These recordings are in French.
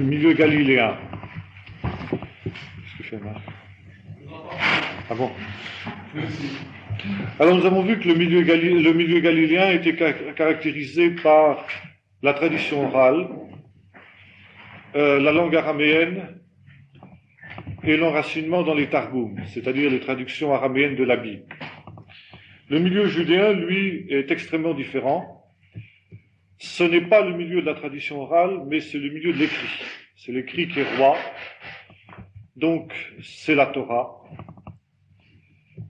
milieu galiléen. Qu'est-ce que je fais, Marc? Ah bon? Alors nous avons vu que le milieu galiléen était caractérisé par la tradition orale, la langue araméenne et l'enracinement dans les Targums, c'est-à-dire les traductions araméennes de la Bible. Le milieu judéen, lui, est extrêmement différent. Ce n'est pas le milieu de la tradition orale, mais c'est le milieu de l'écrit. C'est l'écrit qui est roi, donc c'est la Torah,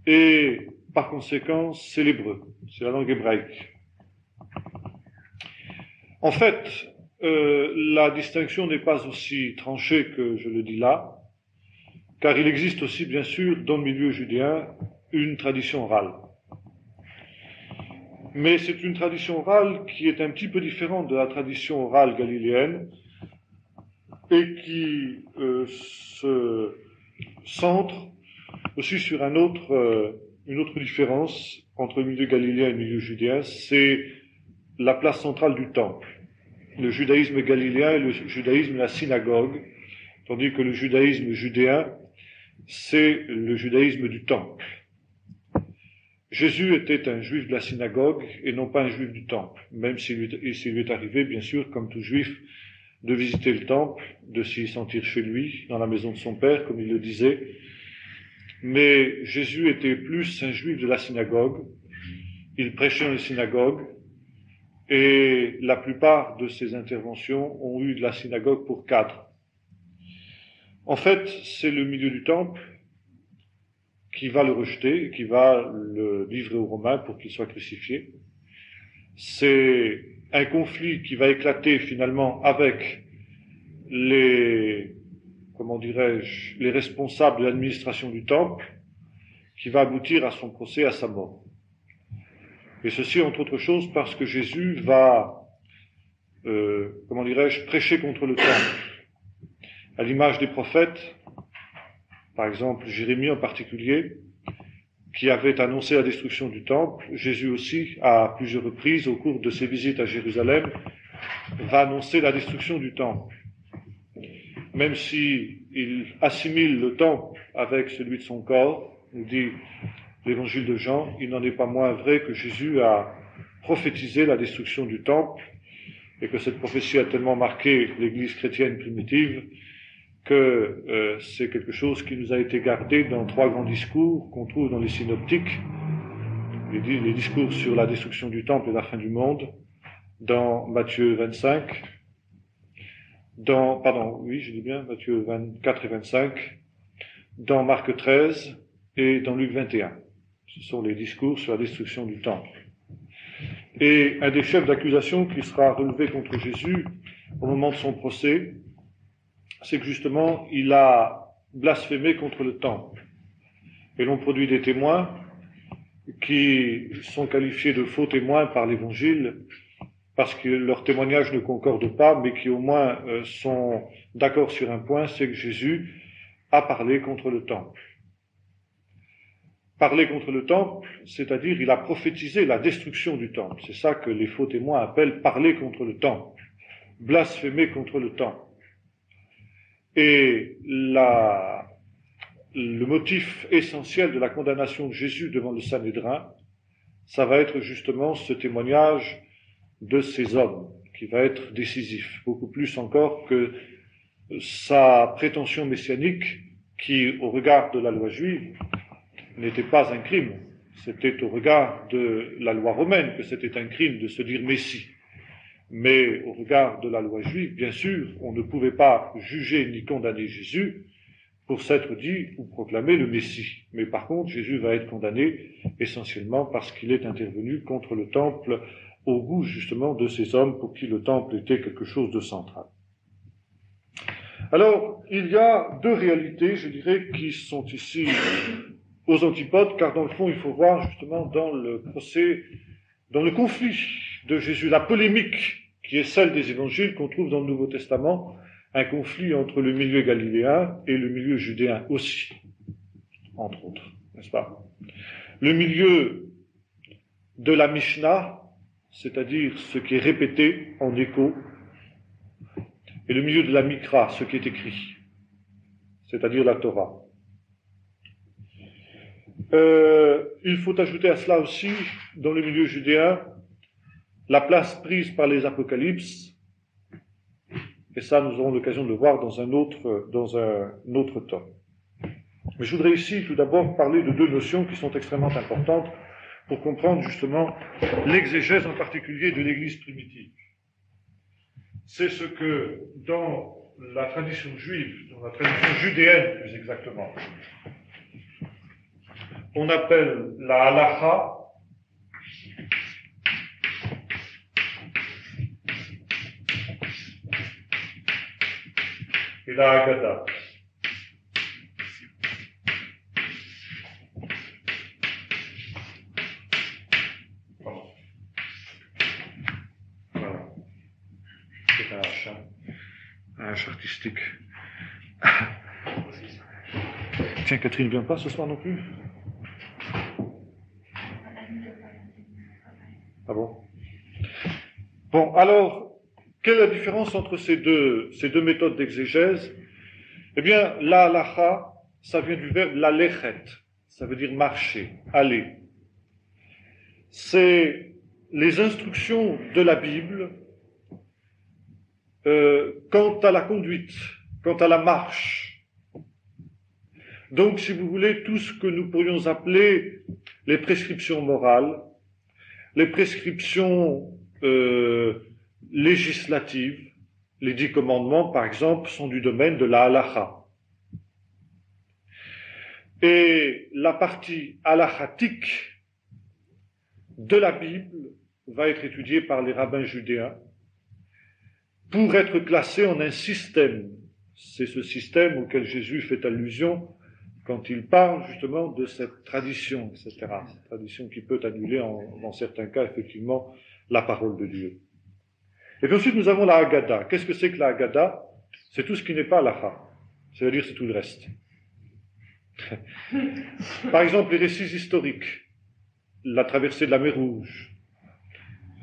et par conséquent, c'est l'hébreu, c'est la langue hébraïque. En fait, la distinction n'est pas aussi tranchée que je le dis là, car il existe aussi, bien sûr, dans le milieu judéen, une tradition orale. Mais c'est une tradition orale qui est un petit peu différente de la tradition orale galiléenne et qui se centre aussi sur une autre différence entre le milieu galiléen et le milieu judéen, c'est la place centrale du temple. Le judaïsme galiléen et le judaïsme la synagogue, tandis que le judaïsme judéen, c'est le judaïsme du temple. Jésus était un juif de la synagogue et non pas un juif du temple, même s'il lui est arrivé, bien sûr, comme tout juif, de visiter le temple, de s'y sentir chez lui, dans la maison de son père, comme il le disait. Mais Jésus était plus un juif de la synagogue. Il prêchait dans les synagogues et la plupart de ses interventions ont eu de la synagogue pour cadre. En fait, c'est le milieu du temple qui va le rejeter et qui va le livrer aux Romains pour qu'il soit crucifié. C'est un conflit qui va éclater finalement avec les responsables de l'administration du temple, qui va aboutir à son procès, à sa mort. Et ceci, entre autres choses, parce que Jésus va, prêcher contre le temple. À l'image des prophètes, par exemple Jérémie en particulier, qui avait annoncé la destruction du temple, Jésus aussi, à plusieurs reprises, au cours de ses visites à Jérusalem, va annoncer la destruction du temple. Même si il assimile le temple avec celui de son corps, nous dit l'évangile de Jean, il n'en est pas moins vrai que Jésus a prophétisé la destruction du temple et que cette prophétie a tellement marqué l'Église chrétienne primitive que c'est quelque chose qui nous a été gardé dans 3 grands discours qu'on trouve dans les synoptiques, les discours sur la destruction du temple et la fin du monde, dans Matthieu 25, Matthieu 24 et 25, dans Marc 13 et dans Luc 21. Ce sont les discours sur la destruction du temple. Et un des chefs d'accusation qui sera relevé contre Jésus au moment de son procès, c'est que justement, il a blasphémé contre le temple. Et l'on produit des témoins qui sont qualifiés de faux témoins par l'Évangile parce que leurs témoignages ne concordent pas, mais qui au moins sont d'accord sur un point, c'est que Jésus a parlé contre le temple. Parler contre le temple, c'est-à-dire il a prophétisé la destruction du temple. C'est ça que les faux témoins appellent parler contre le temple, blasphémer contre le temple. Et le motif essentiel de la condamnation de Jésus devant le Sanhédrin, ça va être justement ce témoignage de ces hommes qui va être décisif, beaucoup plus encore que sa prétention messianique qui, au regard de la loi juive, n'était pas un crime. C'était au regard de la loi romaine que c'était un crime de se dire Messie. Mais au regard de la loi juive, bien sûr, on ne pouvait pas juger ni condamner Jésus pour s'être dit ou proclamé le Messie. Mais par contre, Jésus va être condamné essentiellement parce qu'il est intervenu contre le temple au goût justement de ces hommes pour qui le temple était quelque chose de central. Alors, il y a 2 réalités, je dirais, qui sont ici aux antipodes, car dans le fond, il faut voir justement dans le procès, dans le conflit de Jésus, la polémique qui est celle des évangiles qu'on trouve dans le Nouveau Testament, un conflit entre le milieu galiléen et le milieu judéen aussi, entre autres, n'est-ce pas? Le milieu de la Mishnah, c'est-à-dire ce qui est répété en écho, et le milieu de la Mikra, ce qui est écrit, c'est-à-dire la Torah. Il faut ajouter à cela aussi, dans le milieu judéen, la place prise par les apocalypses, et ça nous aurons l'occasion de le voir dans un autre temps. Mais je voudrais ici tout d'abord parler de deux notions qui sont extrêmement importantes pour comprendre justement l'exégèse en particulier de l'Église primitive. C'est ce que dans la tradition juive, dans la tradition judéenne plus exactement, on appelle la halacha et la Haggadah. Voilà. C'est un H artistique. Tiens, Catherine ne vient pas ce soir non plus? Ah bon? Bon, alors, quelle est la différence entre ces deux méthodes d'exégèse? Eh bien, la halacha, ça vient du verbe lalechet, ça veut dire marcher, aller. C'est les instructions de la Bible quant à la conduite, quant à la marche. Donc, si vous voulez, tout ce que nous pourrions appeler les prescriptions morales, les prescriptions législatives, les 10 commandements, par exemple, sont du domaine de la halacha. Et la partie halachatique de la Bible va être étudiée par les rabbins judéens pour être classée en un système. C'est ce système auquel Jésus fait allusion quand il parle justement de cette tradition, etc. Cette tradition qui peut annuler, dans certains cas, effectivement, la parole de Dieu. Et puis ensuite, nous avons la Haggadah. Qu'est-ce que c'est que la Haggadah? C'est tout ce qui n'est pas l'Acha. C'est-à-dire, c'est tout le reste. Par exemple, les récits historiques, la traversée de la mer Rouge,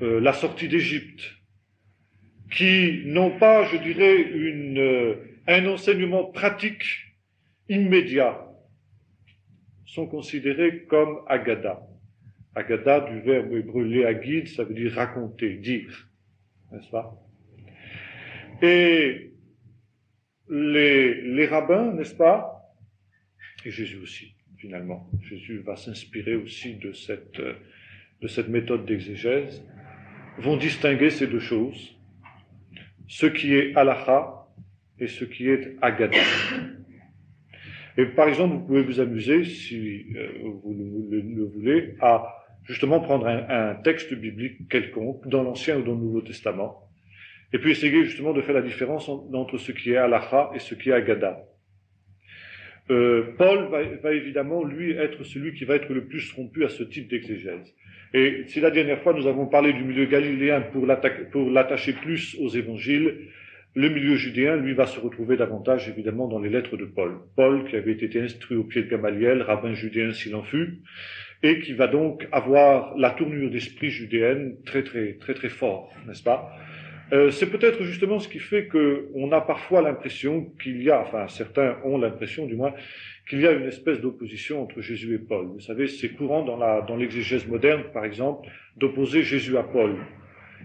la sortie d'Égypte, qui n'ont pas, je dirais, un enseignement pratique immédiat, sont considérés comme Haggadah. Haggadah, du verbe hébreu léagid, ça veut dire raconter, dire, n'est-ce pas? Et les rabbins, n'est-ce pas? Et Jésus aussi, finalement. Jésus va s'inspirer aussi de cette méthode d'exégèse, vont distinguer ces deux choses, ce qui est halacha et ce qui est Haggadah. Et par exemple, vous pouvez vous amuser, si vous le voulez, à justement prendre un texte biblique quelconque, dans l'Ancien ou dans le Nouveau Testament, et puis essayer justement de faire la différence entre ce qui est halacha et ce qui est Haggadah. Paul va évidemment, lui, être celui qui va être le plus rompu à ce type d'exégèse. Et si la dernière fois nous avons parlé du milieu galiléen pour l'attacher plus aux évangiles, le milieu judéen, lui, va se retrouver davantage, évidemment, dans les lettres de Paul. Paul, qui avait été instruit au pied de Gamaliel, rabbin judéen s'il en fut, et qui va donc avoir la tournure d'esprit judéenne très, très, très, très fort, n'est-ce pas? C'est peut-être justement ce qui fait qu'on a parfois l'impression certains ont l'impression, du moins, qu'il y a une espèce d'opposition entre Jésus et Paul. Vous savez, c'est courant dans l'exégèse moderne, par exemple, d'opposer Jésus à Paul.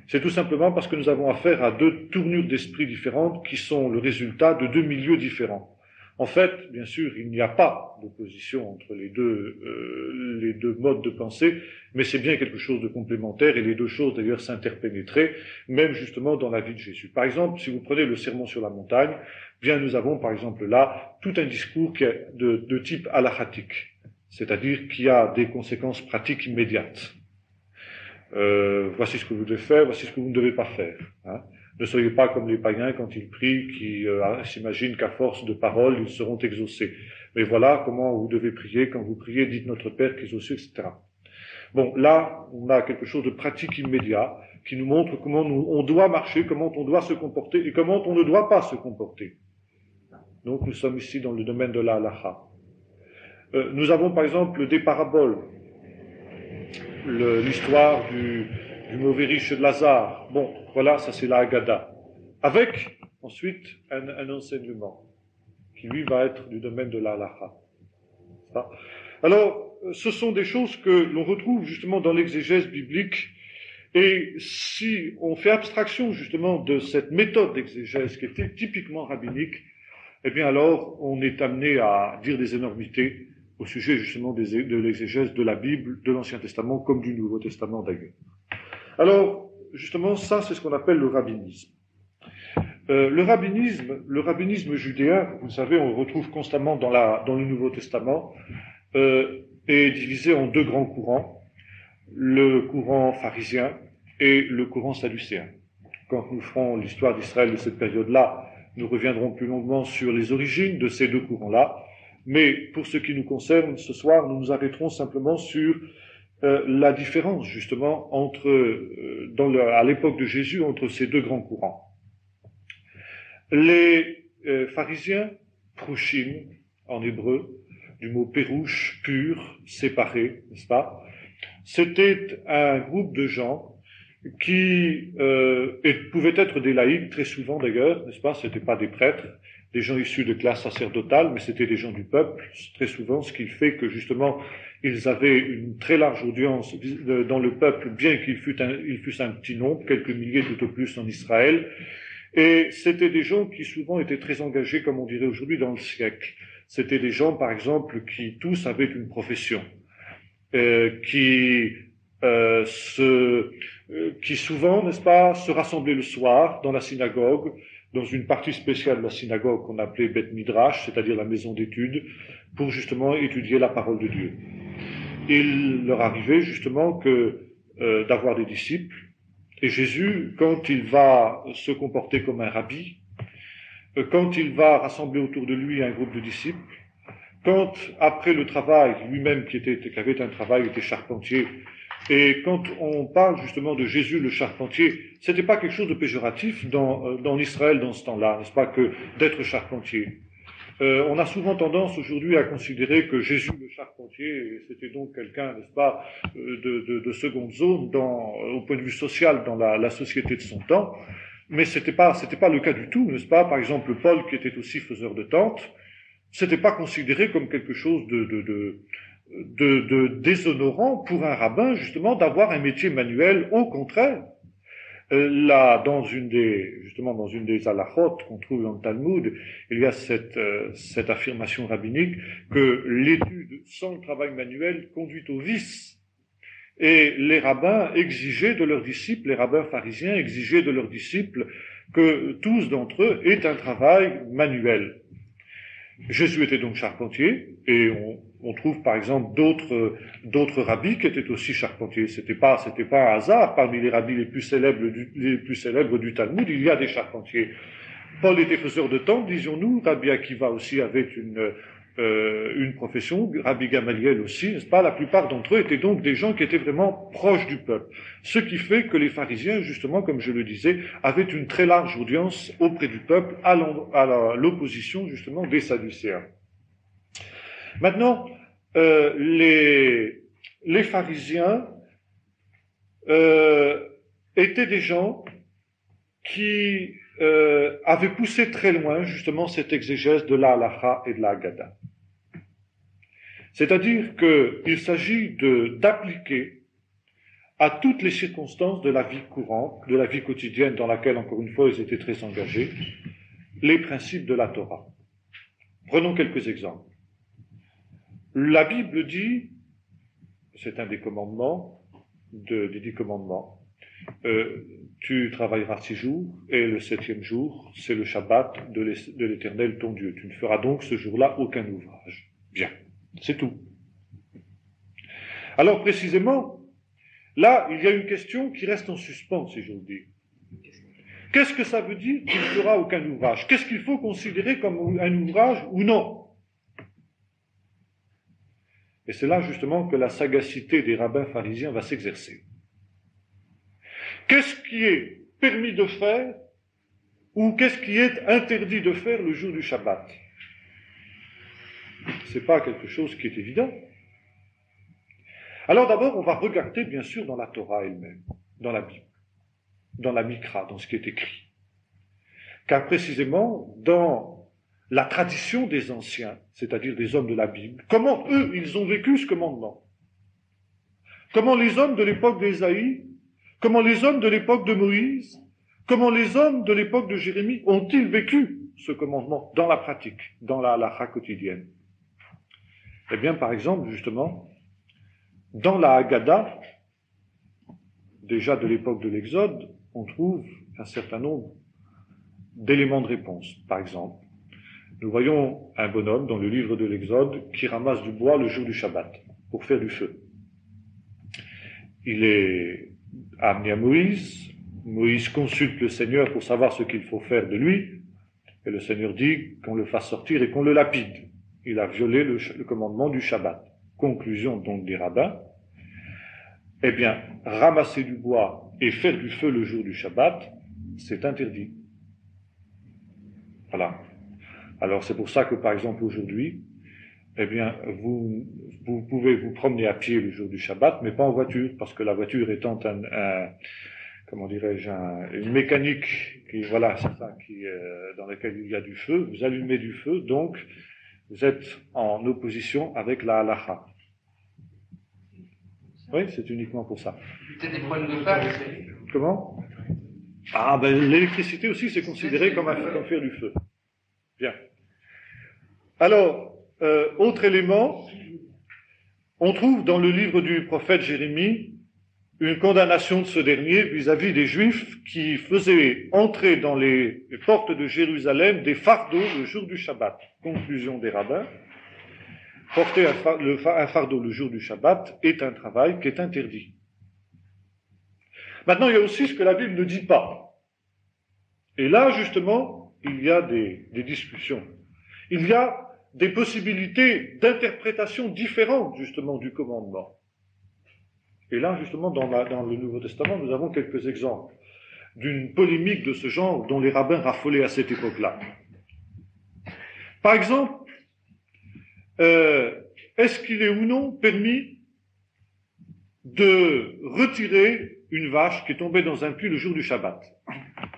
C'est tout simplement parce que nous avons affaire à deux tournures d'esprit différentes qui sont le résultat de deux milieux différents. En fait, bien sûr, il n'y a pas d'opposition entre les deux modes de pensée, mais c'est bien quelque chose de complémentaire et les deux choses d'ailleurs s'interpénétraient, même justement dans la vie de Jésus. Par exemple, si vous prenez le Sermon sur la montagne, bien nous avons par exemple là tout un discours qui est de type halachatique, c'est-à-dire qui a des conséquences pratiques immédiates. Voici ce que vous devez faire, voici ce que vous ne devez pas faire. Hein. Ne soyez pas comme les païens quand ils prient, qui s'imaginent qu'à force de paroles, ils seront exaucés. Mais voilà comment vous devez prier. Quand vous priez, dites notre Père qui est aux cieux, etc. Bon, là, on a quelque chose de pratique immédiat qui nous montre comment on doit marcher, comment on doit se comporter et comment on ne doit pas se comporter. Donc, nous sommes ici dans le domaine de la halacha. Nous avons par exemple des paraboles. L'histoire du mauvais riche de Lazare. Bon, voilà, ça c'est la Haggadah. Avec ensuite un enseignement, qui lui va être du domaine de la halakha. Alors, ce sont des choses que l'on retrouve justement dans l'exégèse biblique, et si on fait abstraction justement de cette méthode d'exégèse qui était typiquement rabbinique, eh bien alors on est amené à dire des énormités au sujet justement de l'exégèse de la Bible, de l'Ancien Testament comme du Nouveau Testament d'ailleurs. Alors, justement, ça c'est ce qu'on appelle le rabbinisme. Le rabbinisme judéen, vous savez, on le retrouve constamment dans le Nouveau Testament, est divisé en deux grands courants, le courant pharisien et le courant sadducéen. Quand nous ferons l'histoire d'Israël de cette période-là, nous reviendrons plus longuement sur les origines de ces deux courants-là, mais pour ce qui nous concerne, ce soir, nous nous arrêterons simplement sur la différence, justement, à l'époque de Jésus, entre ces deux grands courants. Les pharisiens, prouchim, en hébreu, du mot pérouche, pur, séparé, n'est-ce pas? C'était un groupe de gens qui pouvaient être des laïcs, très souvent d'ailleurs, n'est-ce pas? C'était pas des prêtres, des gens issus de classes sacerdotales, mais c'était des gens du peuple, très souvent, ce qui fait que justement, ils avaient une très large audience dans le peuple, bien qu'ils fussent un petit nombre, quelques milliers tout au plus en Israël, et c'était des gens qui souvent étaient très engagés, comme on dirait aujourd'hui, dans le siècle. C'était des gens, par exemple, qui tous avaient une profession, qui souvent, n'est-ce pas, se rassemblaient le soir dans la synagogue, dans une partie spéciale de la synagogue qu'on appelait Beth Midrash, c'est-à-dire la maison d'études, pour justement étudier la parole de Dieu. Il leur arrivait justement d'avoir des disciples, et Jésus, quand il va se comporter comme un rabbi, quand il va rassembler autour de lui un groupe de disciples, quand, après le travail, lui-même qui avait un travail, était charpentier, et quand on parle justement de Jésus le charpentier, c'était pas quelque chose de péjoratif dans Israël dans ce temps-là, n'est-ce pas, que d'être charpentier. On a souvent tendance aujourd'hui à considérer que Jésus le charpentier, c'était donc quelqu'un, n'est-ce pas, de seconde zone au point de vue social dans la société de son temps, mais c'était pas le cas du tout, n'est-ce pas? Par exemple, Paul, qui était aussi faiseur de tentes, c'était pas considéré comme quelque chose de déshonorant pour un rabbin, justement, d'avoir un métier manuel. Au contraire, là, dans une des halachot qu'on trouve dans le Talmud, il y a cette affirmation rabbinique que l'étude sans le travail manuel conduit au vice. Et les rabbins exigeaient de leurs disciples, les rabbins pharisiens exigeaient de leurs disciples que tous d'entre eux aient un travail manuel. Jésus était donc charpentier, et on trouve par exemple d'autres rabbis qui étaient aussi charpentiers. C'était pas un hasard. Parmi les rabbis les plus célèbres du Talmud, il y a des charpentiers. Paul était faiseur de tentes, disions-nous. Rabbi Akiva aussi avait une profession. Rabbi Gamaliel aussi, n'est-ce pas? La plupart d'entre eux étaient donc des gens qui étaient vraiment proches du peuple. Ce qui fait que les pharisiens, justement, comme je le disais, avaient une très large audience auprès du peuple, à l'opposition, justement, des Sadducéens. Maintenant, les pharisiens étaient des gens qui avaient poussé très loin, justement, cette exégèse de la halakha et de la Haggadah. C'est-à-dire qu'il s'agit d'appliquer à toutes les circonstances de la vie courante, de la vie quotidienne dans laquelle, encore une fois, ils étaient très engagés, les principes de la Torah. Prenons quelques exemples. La Bible dit, c'est un des commandements, des 10 commandements, tu travailleras 6 jours, et le 7e jour, c'est le Shabbat de l'Éternel ton Dieu. Tu ne feras donc ce jour-là aucun ouvrage. Bien, c'est tout. Alors précisément, là, il y a une question qui reste en suspens, si j'ose dire. Qu'est-ce que ça veut dire qu'il ne fera aucun ouvrage? Qu'est-ce qu'il faut considérer comme un ouvrage ou non? Et c'est là justement que la sagacité des rabbins pharisiens va s'exercer. Qu'est-ce qui est permis de faire ou qu'est-ce qui est interdit de faire le jour du Shabbat? C'est pas quelque chose qui est évident. Alors d'abord, on va regarder bien sûr dans la Torah elle-même, dans la Bible, dans la Mikra, dans ce qui est écrit. car précisément dans la tradition des anciens, c'est-à-dire des hommes de la Bible, comment eux, ils ont vécu ce commandement? Comment les hommes de l'époque d'Ésaïe, comment les hommes de l'époque de Moïse, comment les hommes de l'époque de Jérémie ont-ils vécu ce commandement dans la pratique, dans la halakha quotidienne? Eh bien, par exemple, justement, dans la Haggadah, déjà de l'époque de l'Exode, on trouve un certain nombre d'éléments de réponse. Par exemple, nous voyons un bonhomme dans le livre de l'Exode qui ramasse du bois le jour du Shabbat pour faire du feu. Il est amené à Moïse. Moïse consulte le Seigneur pour savoir ce qu'il faut faire de lui. Et le Seigneur dit qu'on le fasse sortir et qu'on le lapide. Il a violé le commandement du Shabbat. Conclusion donc des rabbins. Eh bien, ramasser du bois et faire du feu le jour du Shabbat, c'est interdit. Voilà. Alors c'est pour ça que par exemple aujourd'hui, eh bien, vous pouvez vous promener à pied le jour du Shabbat, mais pas en voiture, parce que la voiture étant comment dirais-je, une mécanique qui, voilà, c'est ça, dans laquelle il y a du feu, vous allumez du feu, donc vous êtes en opposition avec la halakha. Oui, c'est uniquement pour ça. Peut-être des problèmes de phare. Comment? Ah, ben l'électricité aussi, c'est considéré comme faire du feu. Bien. Alors, autre élément, on trouve dans le livre du prophète Jérémie une condamnation de ce dernier vis-à-vis des Juifs qui faisaient entrer dans les portes de Jérusalem des fardeaux le jour du Shabbat. Conclusion des rabbins, porter un fardeau le jour du Shabbat est un travail qui est interdit. Maintenant, il y a aussi ce que la Bible ne dit pas. Et là, justement, il y a des discussions. Il y a des possibilités d'interprétation différentes, justement, du commandement. Et là, justement, dans le Nouveau Testament, nous avons quelques exemples d'une polémique de ce genre dont les rabbins raffolaient à cette époque-là. Par exemple, est-ce qu'il est ou non permis de retirer une vache qui est tombée dans un puits le jour du Shabbat?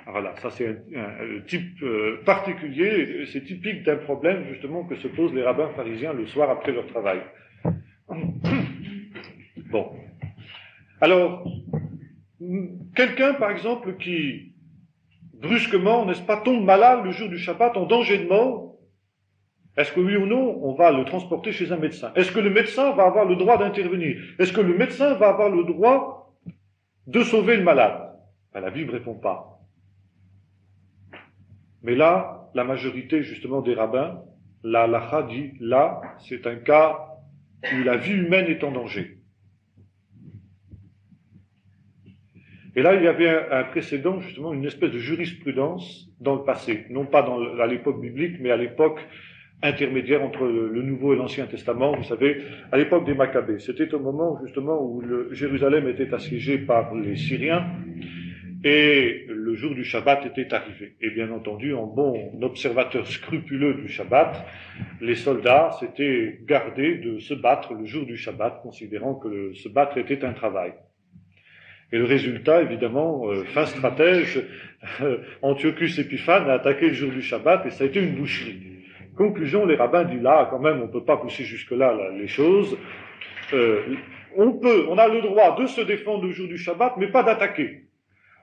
Voilà, ça c'est un type particulier, c'est typique d'un problème justement que se posent les rabbins pharisiens le soir après leur travail. Bon. Alors, quelqu'un par exemple qui brusquement, n'est-ce pas, tombe malade le jour du Shabbat en danger de mort, est-ce que oui ou non, on va le transporter chez un médecin? Est-ce que le médecin va avoir le droit d'intervenir? Est-ce que le médecin va avoir le droit de sauver le malade? Ben, la Bible ne répond pas. Mais là, la majorité justement des rabbins, la halakha dit, là, c'est un cas où la vie humaine est en danger. Et là, il y avait un précédent, justement, une espèce de jurisprudence dans le passé. Non pas à l'époque biblique, mais à l'époque intermédiaire entre le Nouveau et l'Ancien Testament. Vous savez, à l'époque des Maccabées. C'était au moment, justement, où Jérusalem était assiégée par les Syriens. Et le jour du Shabbat était arrivé. Et bien entendu, en bon observateur scrupuleux du Shabbat, les soldats s'étaient gardés de se battre le jour du Shabbat, considérant que se battre était un travail. Et le résultat, évidemment, fin stratège, Antiochus Épiphane a attaqué le jour du Shabbat et ça a été une boucherie. Conclusion, les rabbins disent là, quand même, on ne peut pas pousser jusque-là les choses. On a le droit de se défendre le jour du Shabbat, mais pas d'attaquer.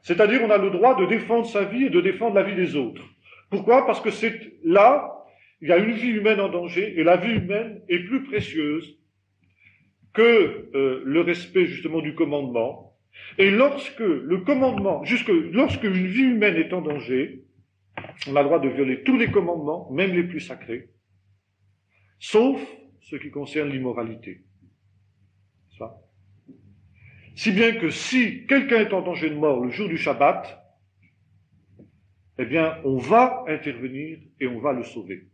C'est-à-dire, on a le droit de défendre sa vie et de défendre la vie des autres. Pourquoi? Parce que c'est là, il y a une vie humaine en danger, et la vie humaine est plus précieuse que le respect, justement, du commandement. Et lorsque lorsque une vie humaine est en danger, on a le droit de violer tous les commandements, même les plus sacrés, sauf ce qui concerne l'immoralité. Ça. Si bien que si quelqu'un est en danger de mort le jour du Shabbat, eh bien, on va intervenir et on va le sauver,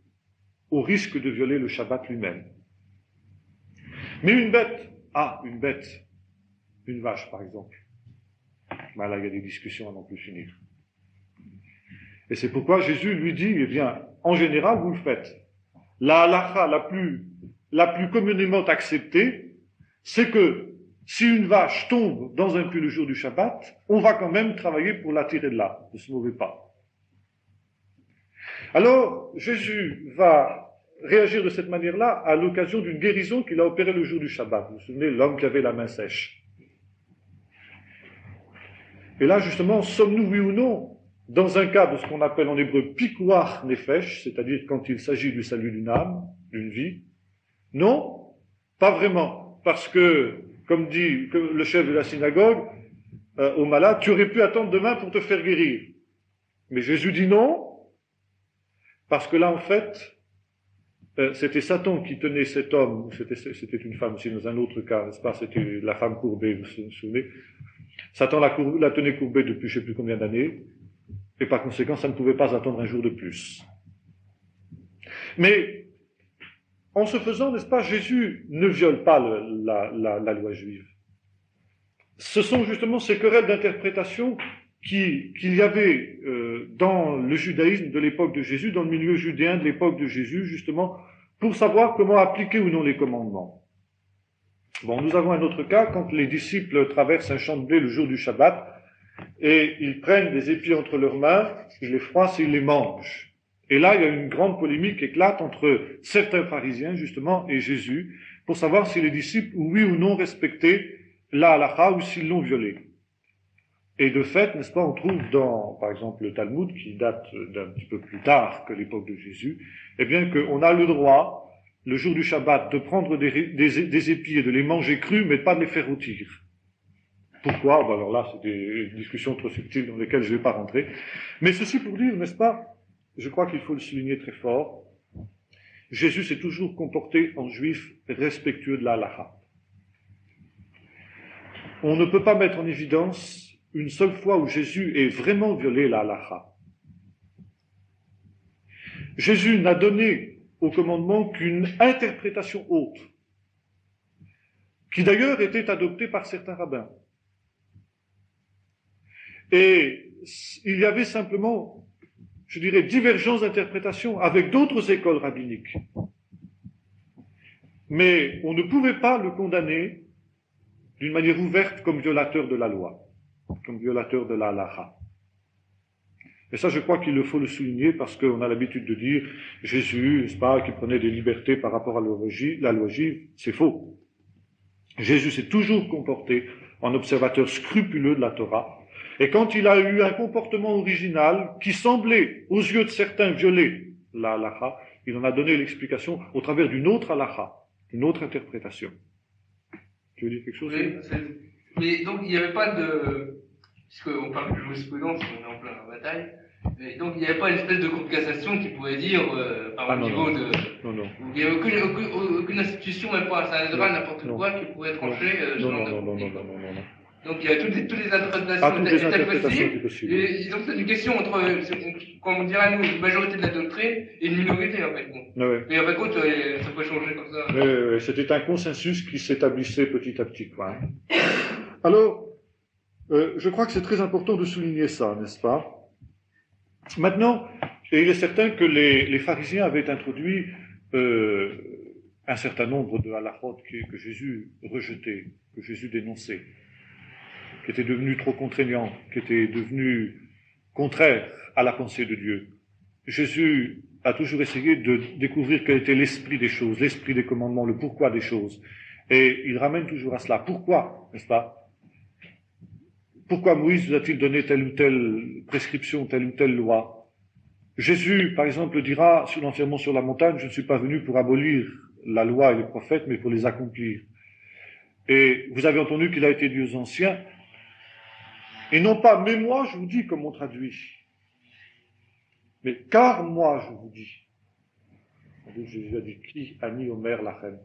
au risque de violer le Shabbat lui-même. Mais une bête, une vache par exemple, ben là il y a des discussions à n'en plus finir. Et c'est pourquoi Jésus lui dit, eh bien, en général, vous le faites. La halakha la plus communément acceptée, c'est que si une vache tombe dans un puits le jour du Shabbat, on va quand même travailler pour la tirer de là, de ce mauvais pas. Alors, Jésus va réagir de cette manière-là à l'occasion d'une guérison qu'il a opérée le jour du Shabbat. Vous vous souvenez, l'homme qui avait la main sèche. Et là, justement, sommes-nous, oui ou non, dans un cas de ce qu'on appelle en hébreu pikuach nefesh, c'est-à-dire quand il s'agit du salut d'une âme, d'une vie? Non, pas vraiment. Parce que, comme dit le chef de la synagogue, au malade, tu aurais pu attendre demain pour te faire guérir. Mais Jésus dit non, parce que là, en fait, c'était Satan qui tenait cet homme, c'était une femme aussi dans un autre cas, n'est-ce pas? C'était la femme courbée, vous vous souvenez? Satan la tenait courbée depuis je ne sais plus combien d'années, et par conséquent, ça ne pouvait pas attendre un jour de plus. Mais, en ce faisant, n'est-ce pas, Jésus ne viole pas la loi juive. Ce sont justement ces querelles d'interprétation qu'il y avait dans le judaïsme de l'époque de Jésus, dans le milieu judéen de l'époque de Jésus, justement, pour savoir comment appliquer ou non les commandements. Bon, nous avons un autre cas, quand les disciples traversent un champ de blé le jour du Shabbat, et ils prennent des épis entre leurs mains, ils les froissent et ils les mangent. Et là, il y a une grande polémique qui éclate entre certains pharisiens, justement, et Jésus, pour savoir si les disciples, oui ou non, respectaient la halakha ou s'ils l'ont violée. Et de fait, n'est-ce pas, on trouve dans, par exemple, le Talmud, qui date d'un petit peu plus tard que l'époque de Jésus, eh bien qu'on a le droit, le jour du Shabbat, de prendre des épis et de les manger crus, mais pas de les faire rôtir. Pourquoi? Ben alors là, c'est des discussions trop subtiles dans lesquelles je ne vais pas rentrer. Mais ceci pour dire, n'est-ce pas, je crois qu'il faut le souligner très fort, Jésus s'est toujours comporté en juif respectueux de la halakha. On ne peut pas mettre en évidence une seule fois où Jésus ait vraiment violé la halakha. Jésus n'a donné au commandement qu'une interprétation haute, qui d'ailleurs était adoptée par certains rabbins. Et il y avait simplement, je dirais, divergence d'interprétation avec d'autres écoles rabbiniques. Mais on ne pouvait pas le condamner d'une manière ouverte comme violateur de la loi, comme violateur de la halakha. Et ça, je crois qu'il faut le souligner parce qu'on a l'habitude de dire Jésus, n'est-ce pas, qui prenait des libertés par rapport à la loi juive, c'est faux. Jésus s'est toujours comporté en observateur scrupuleux de la Torah. Et quand il a eu un comportement original qui semblait, aux yeux de certains, violer la halakha, il en a donné l'explication au travers d'une autre halakha, une autre interprétation. Tu veux dire quelque chose? Oui, mais donc il n'y avait pas de... Puisqu'on parle de jurisprudence, on est en plein bataille, et donc il n'y avait pas une espèce de cour de cassation qui pouvait dire, par niveau de... Non. Il n'y avait aucune institution, même pas un Sanhedrin, n'importe quoi, qui pouvait trancher ce genre de conflit. Non. Donc il y a toutes les interprétations étaient possibles. Et donc c'est une question entre, comme on dirait nous, une majorité de la doctrine et une minorité en fait. Bon. Ouais. Mais en fait, ça peut changer comme ça. Ouais, c'était un consensus qui s'établissait petit à petit, quoi. Alors, je crois que c'est très important de souligner ça, n'est-ce pas? Maintenant, et il est certain que les pharisiens avaient introduit un certain nombre de halakhot que Jésus rejetait, que Jésus dénonçait, qui étaient devenus trop contraignants, qui étaient devenus contraires à la pensée de Dieu. Jésus a toujours essayé de découvrir quel était l'esprit des choses, l'esprit des commandements, le pourquoi des choses. Et il ramène toujours à cela. Pourquoi, n'est-ce pas? Pourquoi Moïse nous a-t-il donné telle ou telle prescription, telle ou telle loi? Jésus, par exemple, dira sur l'enfermement sur la montagne, je ne suis pas venu pour abolir la loi et les prophètes, mais pour les accomplir. Et vous avez entendu qu'il a été dit aux anciens, et non pas, mais moi je vous dis, comme on traduit, mais car moi je vous dis. Jésus a dit, qui ani omer lachem?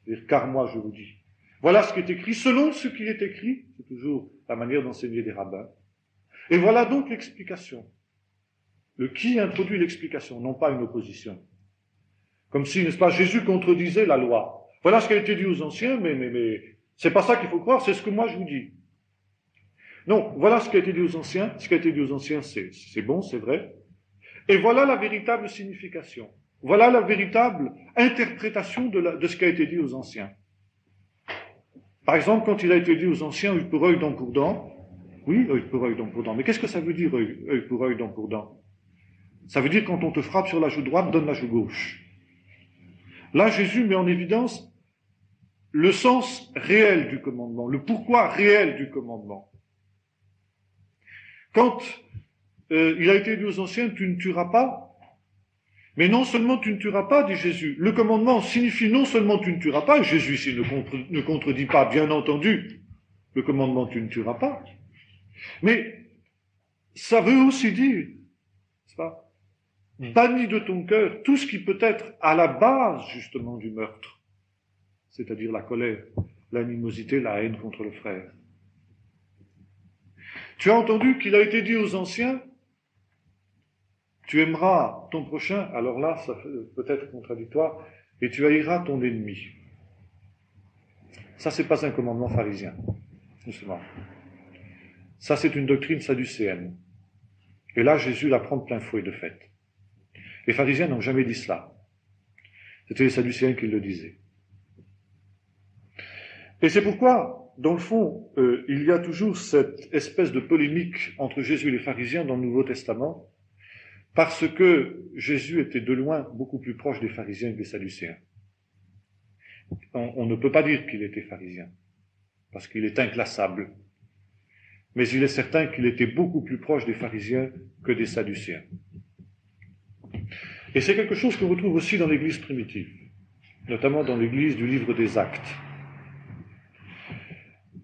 C'est-à-dire, car moi je vous dis. Voilà ce qui est écrit, selon ce qui est écrit, c'est toujours la manière d'enseigner des rabbins. Et voilà donc l'explication. Le qui introduit l'explication, non pas une opposition. Comme si, n'est-ce pas, Jésus contredisait la loi. Voilà ce qui a été dit aux anciens, mais c'est pas ça qu'il faut croire, c'est ce que moi je vous dis. Non, voilà ce qui a été dit aux anciens. Ce qui a été dit aux anciens, c'est bon, c'est vrai. Et voilà la véritable signification. Voilà la véritable interprétation de ce qui a été dit aux anciens. Par exemple, quand il a été dit aux anciens, œil pour œil, dent pour dent, oui, œil pour œil, dent pour dent. Mais qu'est-ce que ça veut dire, œil pour œil, dent pour dent? Ça veut dire quand on te frappe sur la joue droite, donne la joue gauche. Là, Jésus met en évidence le sens réel du commandement, le pourquoi réel du commandement. Quand il a été dit aux anciens, tu ne tueras pas, mais non seulement tu ne tueras pas, dit Jésus, le commandement signifie non seulement tu ne tueras pas, et Jésus ici ne contredit pas, bien entendu, le commandement tu ne tueras pas, mais ça veut aussi dire, n'est-ce pas, bannis de ton cœur tout ce qui peut être à la base justement du meurtre, c'est-à-dire la colère, l'animosité, la haine contre le frère. Tu as entendu qu'il a été dit aux anciens, tu aimeras ton prochain, alors là, ça peut être contradictoire, et tu haïras ton ennemi. Ça, c'est pas un commandement pharisien, justement. Ça, c'est une doctrine sadducéenne. Et là, Jésus la prend de plein fouet, de fait. Les pharisiens n'ont jamais dit cela. C'était les sadducéens qui le disaient. Et c'est pourquoi, dans le fond, il y a toujours cette espèce de polémique entre Jésus et les pharisiens dans le Nouveau Testament, parce que Jésus était de loin beaucoup plus proche des pharisiens que des sadducéens. On ne peut pas dire qu'il était pharisien, parce qu'il est inclassable. Mais il est certain qu'il était beaucoup plus proche des pharisiens que des sadducéens. Et c'est quelque chose qu'on retrouve aussi dans l'Église primitive, notamment dans l'Église du livre des Actes.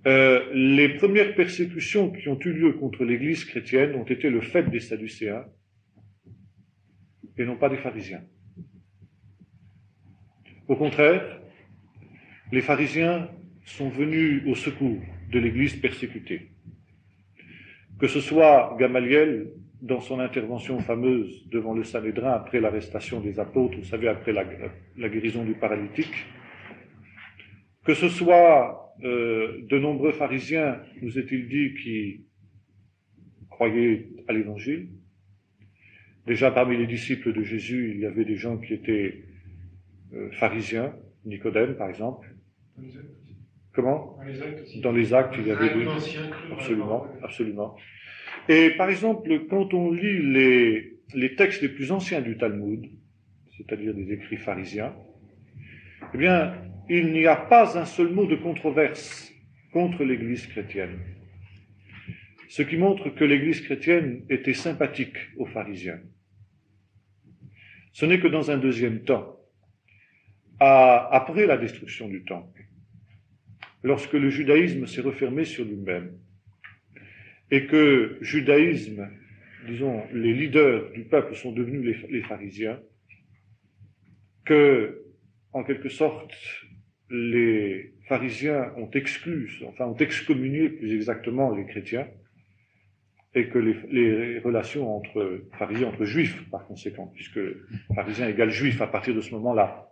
Les premières persécutions qui ont eu lieu contre l'Église chrétienne ont été le fait des sadducéens et non pas des pharisiens. Au contraire, les pharisiens sont venus au secours de l'Église persécutée. Que ce soit Gamaliel, dans son intervention fameuse devant le Sanhédrin après l'arrestation des apôtres, vous savez, après la guérison du paralytique, que ce soit de nombreux pharisiens, nous est-il dit, qui croyaient à l'Évangile. Déjà parmi les disciples de Jésus, il y avait des gens qui étaient pharisiens, Nicodème par exemple. Comment ? Dans les actes, il y avait des... Absolument, absolument. Et par exemple, quand on lit les textes les plus anciens du Talmud, c'est-à-dire des écrits pharisiens, eh bien, il n'y a pas un seul mot de controverse contre l'Église chrétienne. Ce qui montre que l'Église chrétienne était sympathique aux pharisiens. Ce n'est que dans un deuxième temps, après la destruction du temple, lorsque le judaïsme s'est refermé sur lui-même, et que judaïsme, disons, les leaders du peuple sont devenus les pharisiens, que, en quelque sorte, les pharisiens ont ont excommunié plus exactement les chrétiens, et que les relations entre pharisiens, entre juifs, par conséquent, puisque pharisien égale juif à partir de ce moment-là,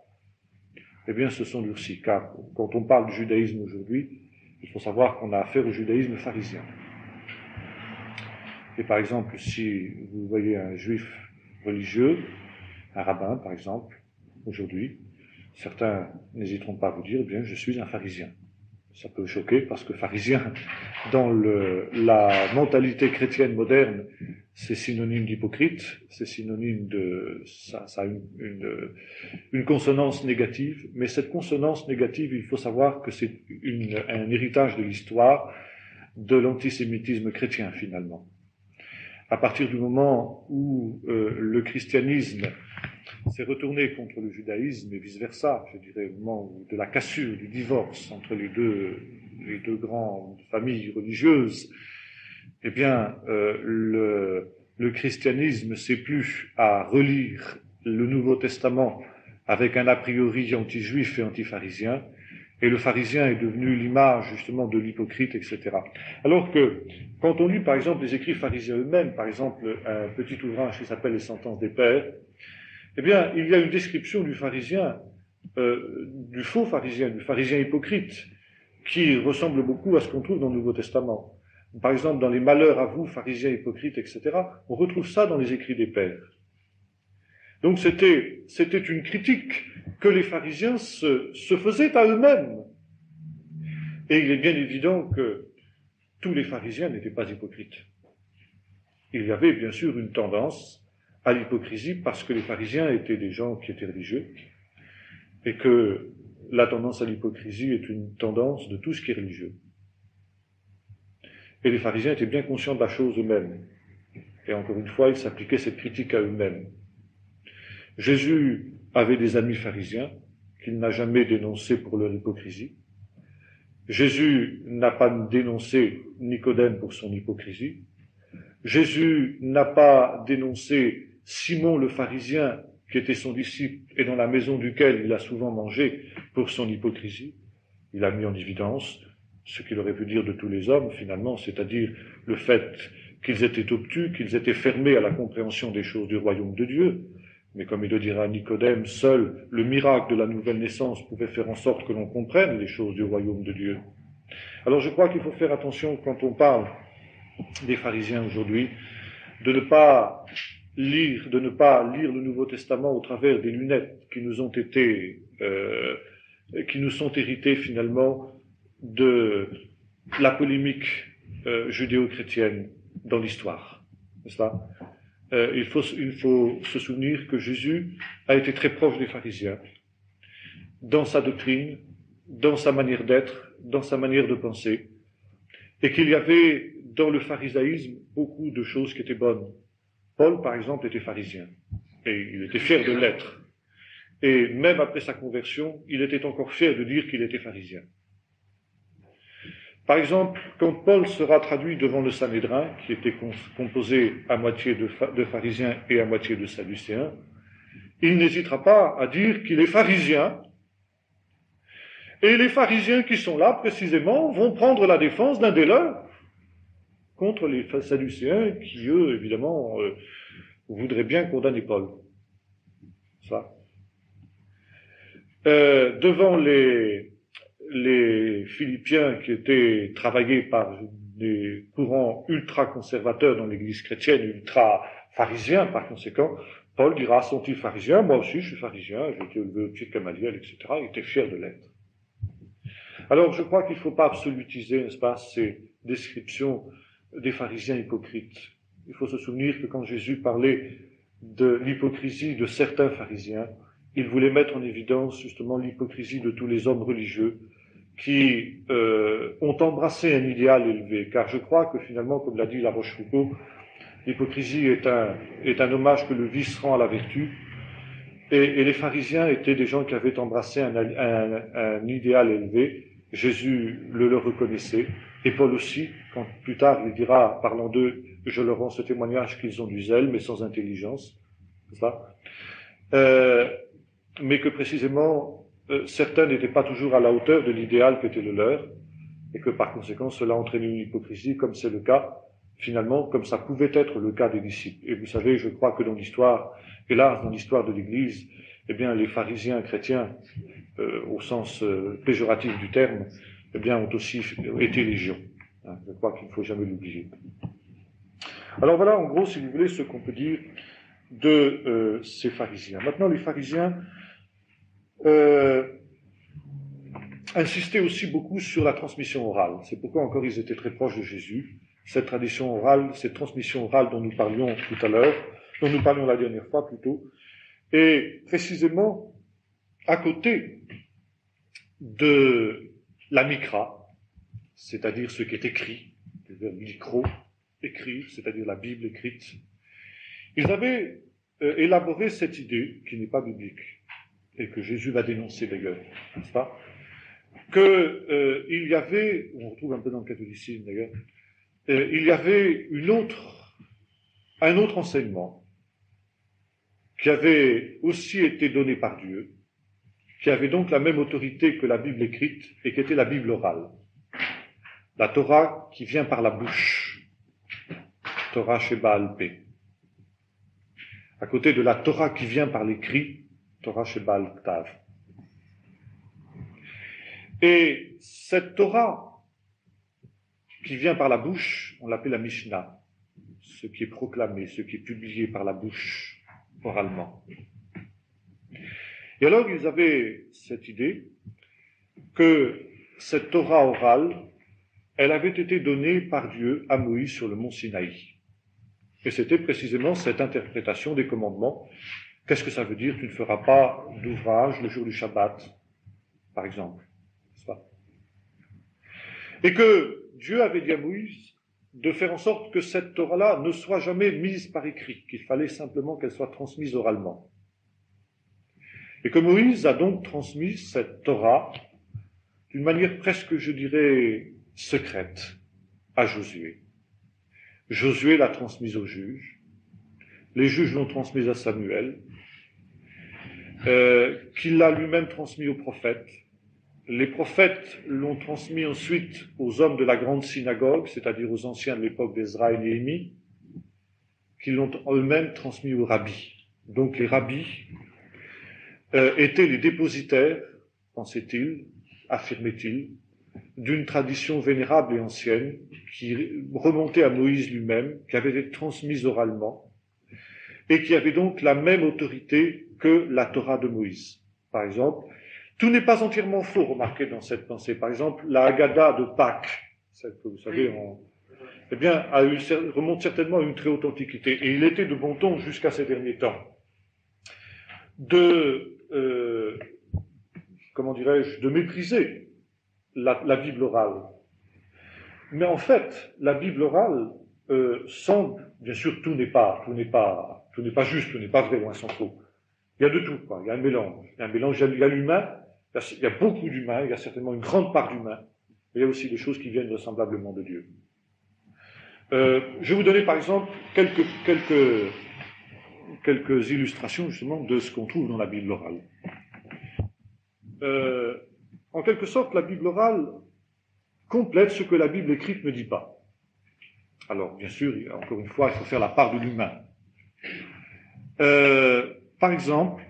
eh bien, se sont durcis. Car quand on parle du judaïsme aujourd'hui, il faut savoir qu'on a affaire au judaïsme pharisien. Et par exemple, si vous voyez un juif religieux, un rabbin par exemple, aujourd'hui, certains n'hésiteront pas à vous dire, eh bien, je suis un pharisien. Ça peut choquer parce que pharisien, dans la mentalité chrétienne moderne, c'est synonyme d'hypocrite, c'est synonyme ça a une consonance négative, mais cette consonance négative, il faut savoir que c'est un héritage de l'histoire de l'antisémitisme chrétien finalement. À partir du moment où le christianisme s'est retourné contre le judaïsme et vice-versa, je dirais au moment de la cassure, du divorce entre les deux grandes familles religieuses, eh bien, le christianisme s'est plu à relire le Nouveau Testament avec un a priori anti-juif et anti-pharisien, et le pharisien est devenu l'image justement de l'hypocrite, etc. Alors que, quand on lit par exemple les écrits pharisiens eux-mêmes, par exemple un petit ouvrage qui s'appelle Les Sentences des Pères, eh bien, il y a une description du pharisien, du faux pharisien, du pharisien hypocrite, qui ressemble beaucoup à ce qu'on trouve dans le Nouveau Testament. Par exemple, dans les malheurs à vous, pharisiens hypocrites, etc., on retrouve ça dans les écrits des Pères. Donc c'était une critique que les pharisiens se faisaient à eux-mêmes. Et il est bien évident que tous les pharisiens n'étaient pas hypocrites. Il y avait bien sûr une tendance à l'hypocrisie parce que les pharisiens étaient des gens qui étaient religieux et que la tendance à l'hypocrisie est une tendance de tout ce qui est religieux. Et les pharisiens étaient bien conscients de la chose eux-mêmes. Et encore une fois, ils s'appliquaient cette critique à eux-mêmes. Jésus avait des amis pharisiens qu'il n'a jamais dénoncés pour leur hypocrisie. Jésus n'a pas dénoncé Nicodème pour son hypocrisie. Jésus n'a pas dénoncé Simon le pharisien, qui était son disciple et dans la maison duquel il a souvent mangé, pour son hypocrisie. Il a mis en évidence ce qu'il aurait pu dire de tous les hommes, finalement, c'est-à-dire le fait qu'ils étaient obtus, qu'ils étaient fermés à la compréhension des choses du royaume de Dieu. Mais comme il le dira à Nicodème, seul le miracle de la nouvelle naissance pouvait faire en sorte que l'on comprenne les choses du royaume de Dieu. Alors je crois qu'il faut faire attention quand on parle des pharisiens aujourd'hui, de ne pas lire le Nouveau Testament au travers des lunettes qui nous ont été, qui nous sont héritées finalement de la polémique judéo-chrétienne dans l'histoire, n'est-ce pas? Il faut se souvenir que Jésus a été très proche des pharisiens dans sa doctrine, dans sa manière d'être, dans sa manière de penser, et qu'il y avait dans le pharisaïsme beaucoup de choses qui étaient bonnes. Paul, par exemple, était pharisien, et il était fier de l'être. Et même après sa conversion, il était encore fier de dire qu'il était pharisien. Par exemple, quand Paul sera traduit devant le Sanhédrin, qui était composé à moitié de pharisiens et à moitié de sadducéens, il n'hésitera pas à dire qu'il est pharisien. Et les pharisiens qui sont là, précisément, vont prendre la défense d'un des leurs contre les sadducéens qui, eux, évidemment, voudraient bien condamner Paul. Ça. Devant les Philippiens qui étaient travaillés par des courants ultra-conservateurs dans l'Église chrétienne, ultra-pharisiens par conséquent, Paul dira, sont-ils pharisiens? Moi aussi je suis pharisien, j'ai été élevé au pied de Gamaliel, etc. Il était fier de l'être. Alors je crois qu'il ne faut pas absolutiser, n'est-ce pas, ces descriptions des pharisiens hypocrites. Il faut se souvenir que quand Jésus parlait de l'hypocrisie de certains pharisiens, il voulait mettre en évidence justement l'hypocrisie de tous les hommes religieux qui ont embrassé un idéal élevé, car je crois que finalement, comme l'a dit La Rochefoucauld, l'hypocrisie est un hommage que le vice rend à la vertu, et les pharisiens étaient des gens qui avaient embrassé un idéal élevé. Jésus le leur reconnaissait, et Paul aussi, quand plus tard il dira, parlant d'eux, je leur rends ce témoignage qu'ils ont du zèle, mais sans intelligence, c'est ça, mais que précisément, certains n'étaient pas toujours à la hauteur de l'idéal qui était le leur, et que par conséquent cela entraînait une hypocrisie, comme c'est le cas, finalement, comme ça pouvait être le cas des disciples. Et vous savez, je crois que dans l'histoire, hélas, dans l'histoire de l'Église, eh bien, les pharisiens chrétiens, au sens péjoratif du terme, eh bien, ont aussi été légion. Je crois qu'il ne faut jamais l'oublier. Alors voilà, en gros, si vous voulez, ce qu'on peut dire de ces pharisiens. Maintenant, les pharisiens insistaient aussi beaucoup sur la transmission orale. C'est pourquoi encore ils étaient très proches de Jésus. Cette tradition orale, cette transmission orale dont nous parlions tout à l'heure, dont nous parlions la dernière fois plutôt, et précisément à côté de la mikra, c'est-à-dire ce qui est écrit, le verbe mikro, écrit, c'est-à-dire la Bible écrite, ils avaient élaboré cette idée, qui n'est pas biblique, et que Jésus va dénoncer d'ailleurs, n'est-ce pas, qu'il y avait, on retrouve un peu dans le catholicisme d'ailleurs, il y avait un autre enseignement qui avait aussi été donné par Dieu, qui avait donc la même autorité que la Bible écrite et qui était la Bible orale. La Torah qui vient par la bouche, Torah Sheba Al-Peh. À côté de la Torah qui vient par l'écrit, Torah Sheba Al-Ktav. Et cette Torah qui vient par la bouche, on l'appelle la Mishnah, ce qui est proclamé, ce qui est publié par la bouche, oralement. Et alors ils avaient cette idée que cette Torah orale, elle avait été donnée par Dieu à Moïse sur le mont Sinaï. Et c'était précisément cette interprétation des commandements. Qu'est-ce que ça veut dire? Tu ne feras pas d'ouvrage le jour du Shabbat, par exemple. N'est-ce pas? Et que Dieu avait dit à Moïse de faire en sorte que cette Torah-là ne soit jamais mise par écrit, qu'il fallait simplement qu'elle soit transmise oralement. Et que Moïse a donc transmis cette Torah d'une manière presque, je dirais, secrète à Josué. Josué l'a transmise aux juges, les juges l'ont transmise à Samuel, qu'il l'a lui-même transmis aux prophètes. Les prophètes l'ont transmis ensuite aux hommes de la grande synagogue, c'est-à-dire aux anciens de l'époque d'Ezra et Néhémie, qui l'ont eux-mêmes transmis aux rabbis. Donc les rabbis étaient les dépositaires, pensait-il, affirmait-il, d'une tradition vénérable et ancienne qui remontait à Moïse lui-même, qui avait été transmise oralement, et qui avait donc la même autorité que la Torah de Moïse. Par exemple, tout n'est pas entièrement faux, remarquez dans cette pensée. Par exemple, la Haggadah de Pâques, celle que vous savez, eh bien, remonte certainement à une très haute antiquité. Et il était de bon ton jusqu'à ces derniers temps de mépriser la Bible orale. Mais en fait, la Bible orale semble, bien sûr, tout n'est pas juste, tout n'est pas vrai, loin s'en faut. Il y a de tout, quoi. Il y a un mélange. Il y a l'humain, il y a beaucoup d'humains, il y a certainement une grande part d'humain. Mais il y a aussi des choses qui viennent vraisemblablement de Dieu. Je vais vous donner par exemple quelques illustrations justement de ce qu'on trouve dans la Bible orale. En quelque sorte, la Bible orale complète ce que la Bible écrite ne dit pas. Alors, bien sûr, encore une fois, il faut faire la part de l'humain. Par exemple,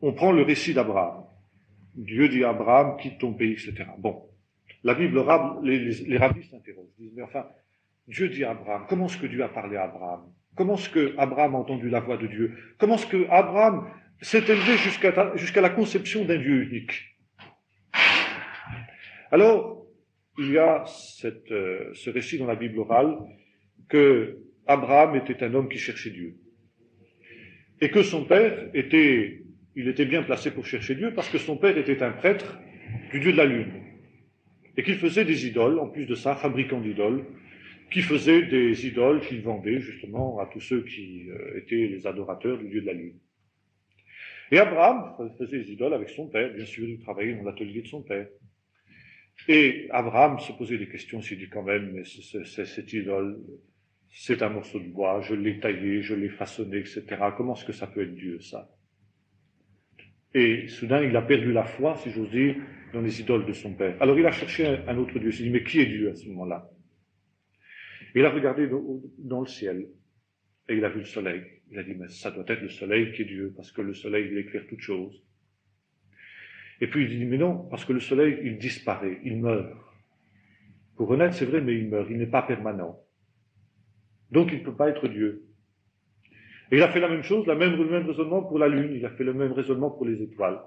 on prend le récit d'Abraham. Dieu dit à Abraham, quitte ton pays, etc. Bon, la Bible orale, les rabbis s'interrogent, disent, mais enfin, Dieu dit à Abraham, comment est-ce que Dieu a parlé à Abraham? Comment est-ce que Abraham a entendu la voix de Dieu? Comment est-ce que Abraham s'est élevé jusqu'à la conception d'un Dieu unique? Alors, il y a ce récit dans la Bible orale que Abraham était un homme qui cherchait Dieu. Et que son père était bien placé pour chercher Dieu parce que son père était un prêtre du Dieu de la Lune. Et qu'il faisait des idoles, en plus de ça, fabricant d'idoles, qui faisaient des idoles qu'il vendait justement à tous ceux qui étaient les adorateurs du Dieu de la Lune. Et Abraham faisait des idoles avec son père, bien sûr, il travaillait dans l'atelier de son père. Et Abraham se posait des questions, il s'est dit quand même, mais cette idole, c'est un morceau de bois, je l'ai taillé, je l'ai façonné, etc. Comment est-ce que ça peut être Dieu, ça? Et soudain, il a perdu la foi, si j'ose dire, dans les idoles de son père. Alors il a cherché un autre Dieu, il s'est dit, mais qui est Dieu à ce moment-là? Il a regardé dans le ciel, et il a vu le soleil. Il a dit, mais ça doit être le soleil qui est Dieu, parce que le soleil, il éclaire toutes choses. Et puis il dit, mais non, parce que le soleil, il disparaît, il meurt. Pour renaître, c'est vrai, mais il meurt, il n'est pas permanent. Donc il ne peut pas être Dieu. Et il a fait la même chose, le même raisonnement pour la lune, il a fait le même raisonnement pour les étoiles.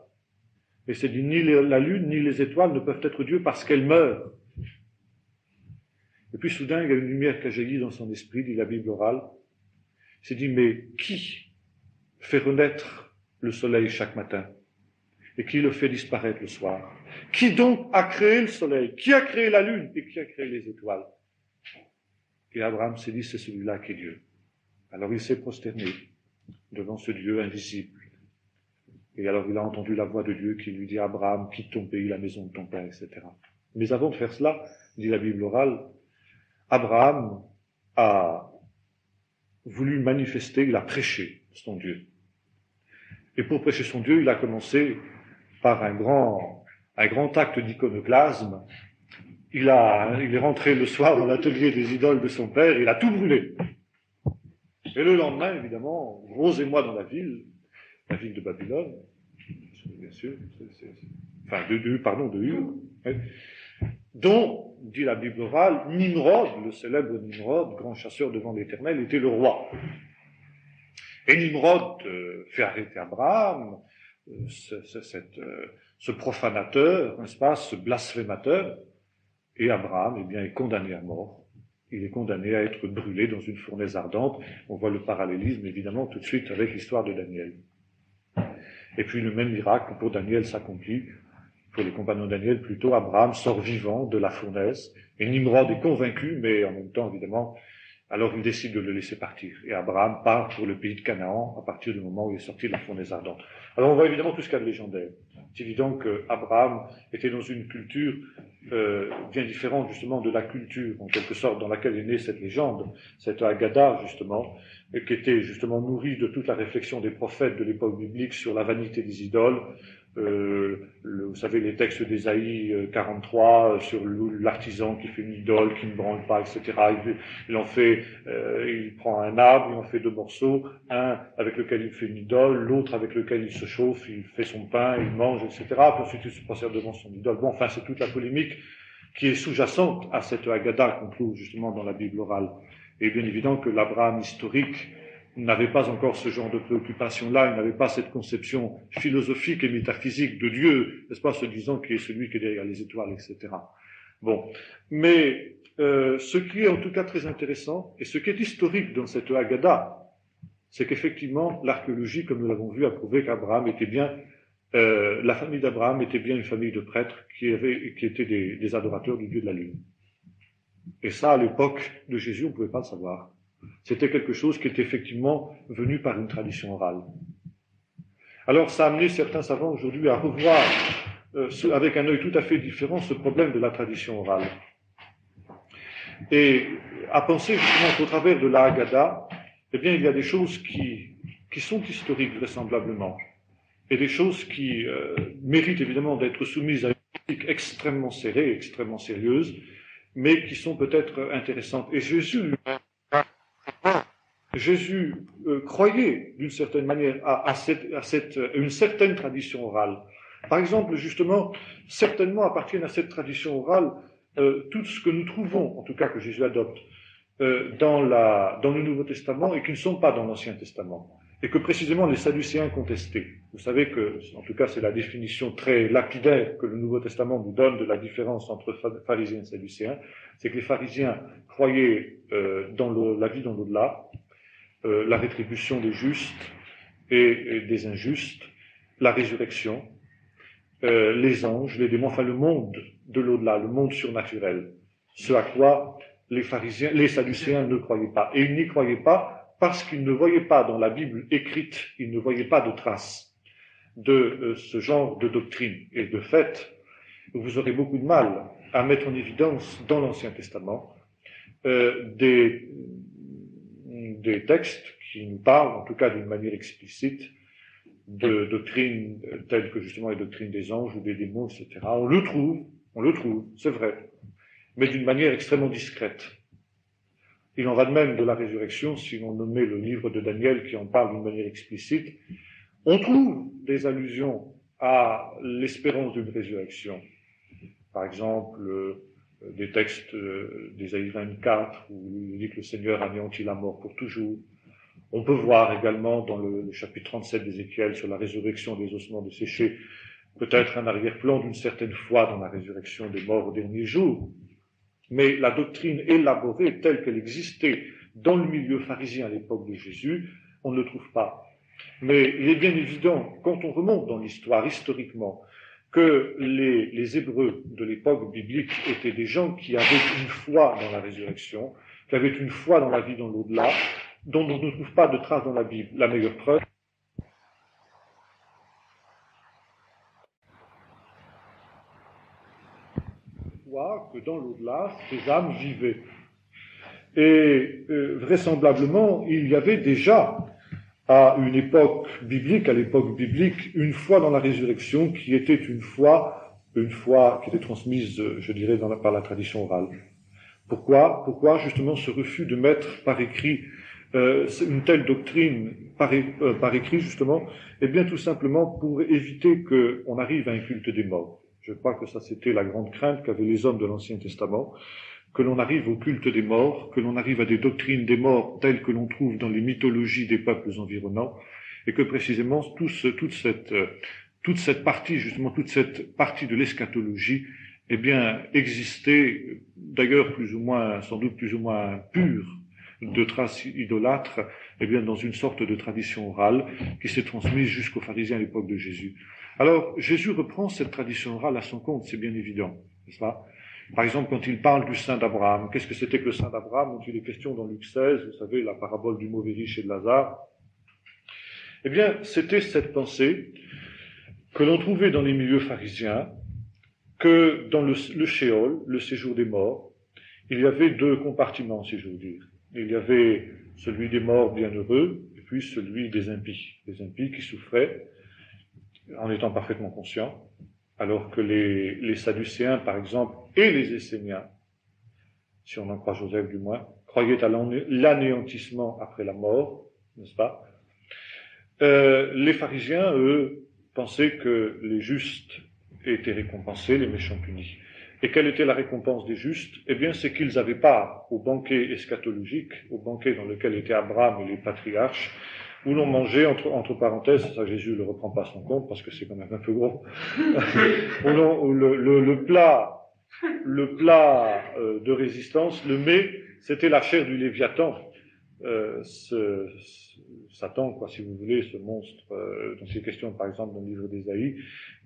Et c'est dit, ni la lune, ni les étoiles ne peuvent être Dieu parce qu'elles meurent. Et puis soudain, il y a une lumière qui a jailli dans son esprit, dit la Bible orale. Il s'est dit, mais qui fait renaître le soleil chaque matin? Et qui le fait disparaître le soir? Qui donc a créé le soleil? Qui a créé la lune? Et qui a créé les étoiles? Et Abraham s'est dit, c'est celui-là qui est Dieu. Alors il s'est prosterné devant ce Dieu invisible. Et alors il a entendu la voix de Dieu qui lui dit, Abraham, quitte ton pays, la maison de ton père, etc. Mais avant de faire cela, dit la Bible orale, Abraham a voulu manifester, il a prêché son Dieu. Et pour prêcher son Dieu, il a commencé par un grand acte d'iconoclasme. Il est rentré le soir dans l'atelier des idoles de son père, il a tout brûlé. Et le lendemain, évidemment, gros émoi dans la ville de Babylone, bien sûr, de Ur, dont, dit la Bible orale, Nimrod, le célèbre Nimrod, grand chasseur devant l'Éternel, était le roi. Et Nimrod fait arrêter Abraham, ce profanateur, n'est-ce pas, ce blasphémateur, et Abraham, eh bien, est condamné à mort. il est condamné à être brûlé dans une fournaise ardente. On voit le parallélisme, évidemment, tout de suite avec l'histoire de Daniel. Et puis le même miracle pour Daniel s'accomplit, pour les compagnons de Daniel plutôt. Abraham sort vivant de la fournaise, et Nimrod est convaincu, mais en même temps, évidemment, alors il décide de le laisser partir. Et Abraham part pour le pays de Canaan à partir du moment où il est sorti de la fournaise ardente. Alors on voit évidemment tout ce qu'il y a de légendaire. C'est évident qu'Abraham était dans une culture bien différente justement de la culture, en quelque sorte, dans laquelle est née cette légende, cette Haggadah justement, qui était justement nourrie de toute la réflexion des prophètes de l'époque biblique sur la vanité des idoles. Vous savez, les textes d'Ésaïe 43 sur l'artisan qui fait une idole, qui ne branle pas, etc. Il prend un arbre, il en fait deux morceaux, un avec lequel il fait une idole, l'autre avec lequel il se chauffe, il fait son pain, il mange, etc. Puis ensuite il se procède devant son idole. Bon, enfin, c'est toute la polémique qui est sous-jacente à cette Haggadah qu'on trouve justement dans la Bible orale. Et bien évident que l'Abraham historique n'avait pas encore ce genre de préoccupation-là, il n'avait pas cette conception philosophique et métaphysique de Dieu, n'est-ce pas, se disant qu'il est celui qui est derrière les étoiles, etc. Bon, mais ce qui est en tout cas très intéressant, et ce qui est historique dans cette Haggadah, c'est qu'effectivement, l'archéologie, comme nous l'avons vu, a prouvé qu'Abraham était bien, la famille d'Abraham était bien une famille de prêtres qui étaient des adorateurs du Dieu de la Lune. Et ça, à l'époque de Jésus, on ne pouvait pas le savoir. C'était quelque chose qui était effectivement venu par une tradition orale. Alors ça a amené certains savants aujourd'hui à revoir avec un œil tout à fait différent ce problème de la tradition orale. Et à penser justement qu'au travers de la Haggadah, eh bien il y a des choses qui sont historiques vraisemblablement, et des choses qui méritent évidemment d'être soumises à une critique extrêmement serrée, extrêmement sérieuse, mais qui sont peut-être intéressantes. Et Jésus croyait d'une certaine manière à une certaine tradition orale. Par exemple, justement, certainement appartiennent à cette tradition orale tout ce que nous trouvons, en tout cas que Jésus adopte, dans le Nouveau Testament et qui ne sont pas dans l'Ancien Testament. Et que précisément les Sadducéens contestaient. Vous savez que, en tout cas, c'est la définition très lapidaire que le Nouveau Testament nous donne de la différence entre pharisiens et sadducéens. C'est que les pharisiens croyaient dans la vie dans l'au-delà, la rétribution des justes et des injustes, la résurrection, les anges, les démons, enfin le monde de l'au-delà, le monde surnaturel. Ce à quoi les Sadducéens ne croyaient pas. Et ils n'y croyaient pas parce qu'ils ne voyaient pas dans la Bible écrite, ils ne voyaient pas de traces de ce genre de doctrine. Et de fait, vous aurez beaucoup de mal à mettre en évidence dans l'Ancien Testament des textes qui nous parlent, en tout cas d'une manière explicite, de doctrines telles que justement les doctrines des anges ou des démons, etc. On le trouve, c'est vrai, mais d'une manière extrêmement discrète. Il en va de même de la résurrection, si l'on nommait le livre de Daniel qui en parle d'une manière explicite. On trouve des allusions à l'espérance d'une résurrection. Par exemple, des textes d'Ésaïe 24 où il dit que le Seigneur anéantit la mort pour toujours. On peut voir également dans le chapitre 37 d'Ézéchiel sur la résurrection des ossements desséchés, peut-être un arrière-plan d'une certaine foi dans la résurrection des morts au dernier jour. Mais la doctrine élaborée telle qu'elle existait dans le milieu pharisien à l'époque de Jésus, on ne le trouve pas. Mais il est bien évident, quand on remonte dans l'histoire historiquement, que les Hébreux de l'époque biblique étaient des gens qui avaient une foi dans la résurrection, qui avaient une foi dans la vie dans l'au-delà, dont on ne trouve pas de traces dans la Bible. La meilleure preuve, que dans l'au-delà, ces âmes vivaient. Et vraisemblablement, il y avait déjà, à une époque biblique, une foi dans la résurrection qui était une foi qui était transmise, je dirais, par la tradition orale. Pourquoi justement ce refus de mettre par écrit une telle doctrine par écrit, justement? Eh bien, tout simplement pour éviter qu'on arrive à un culte des morts. Je crois que ça, c'était la grande crainte qu'avaient les hommes de l'Ancien Testament, que l'on arrive au culte des morts, que l'on arrive à des doctrines des morts telles que l'on trouve dans les mythologies des peuples environnants, et que précisément toute cette partie de l'eschatologie, eh bien, existait d'ailleurs plus ou moins, sans doute plus ou moins pures, de traces idolâtres, eh bien dans une sorte de tradition orale qui s'est transmise jusqu'aux pharisiens à l'époque de Jésus. Alors, Jésus reprend cette tradition orale à son compte, c'est bien évident, n'est-ce pas? Par exemple, quand il parle du saint d'Abraham, qu'est-ce que c'était que le saint d'Abraham, dont il est question dans Luc 16, vous savez, la parabole du mauvais riche et de Lazare? Eh bien, c'était cette pensée que l'on trouvait dans les milieux pharisiens, que dans le Sheol, le séjour des morts, il y avait deux compartiments, si je veux dire. Il y avait celui des morts bienheureux, et puis celui des impies qui souffraient en étant parfaitement conscients, alors que les Sadducéens, par exemple, et les Esséniens, si on en croit Joseph du moins, croyaient à l'anéantissement après la mort, n'est-ce pas? Les pharisiens, eux, pensaient que les justes étaient récompensés, les méchants punis. Et quelle était la récompense des justes? Eh bien, c'est qu'ils avaient part au banquet eschatologique, au banquet dans lequel étaient Abraham et les patriarches, où l'on mangeait, entre parenthèses, ça Jésus ne le reprend pas à son compte, parce que c'est quand même un peu gros, où le plat de résistance, le mets, c'était la chair du Léviathan, Satan, quoi, si vous voulez, ce monstre, dont il est question par exemple dans le livre d'Ésaïe,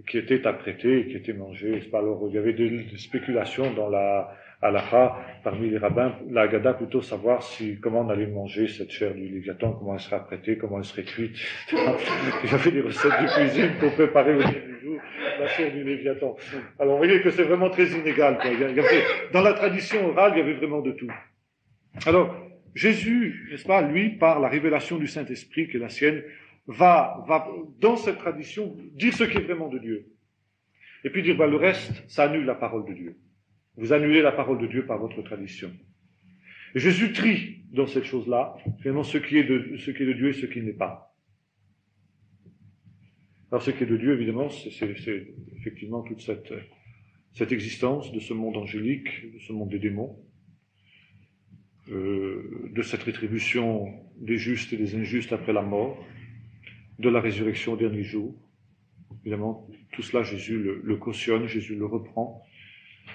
qui était apprêté, qui était mangé. Alors il y avait des spéculations dans la halakha, parmi les rabbins, la Haggadah plutôt savoir comment on allait manger cette chair du Léviathan, comment elle serait apprêtée, comment elle serait cuite. Il y avait des recettes de cuisine pour préparer au dernier jour la chair du Léviathan. Alors vous voyez que c'est vraiment très inégal, quoi. Dans la tradition orale, il y avait vraiment de tout. Alors, Jésus, n'est-ce pas, lui, par la révélation du Saint-Esprit qui est la sienne, va, dans cette tradition, dire ce qui est vraiment de Dieu. Et puis dire, le reste, ça annule la parole de Dieu. Vous annulez la parole de Dieu par votre tradition. Et Jésus trie dans cette chose-là, finalement, ce qui est de Dieu et ce qui n'est pas. Alors, ce qui est de Dieu, évidemment, c'est effectivement toute cette existence de ce monde angélique, de ce monde des démons, de cette rétribution des justes et des injustes après la mort, de la résurrection au dernier jour. Évidemment, tout cela, Jésus le cautionne, Jésus le reprend,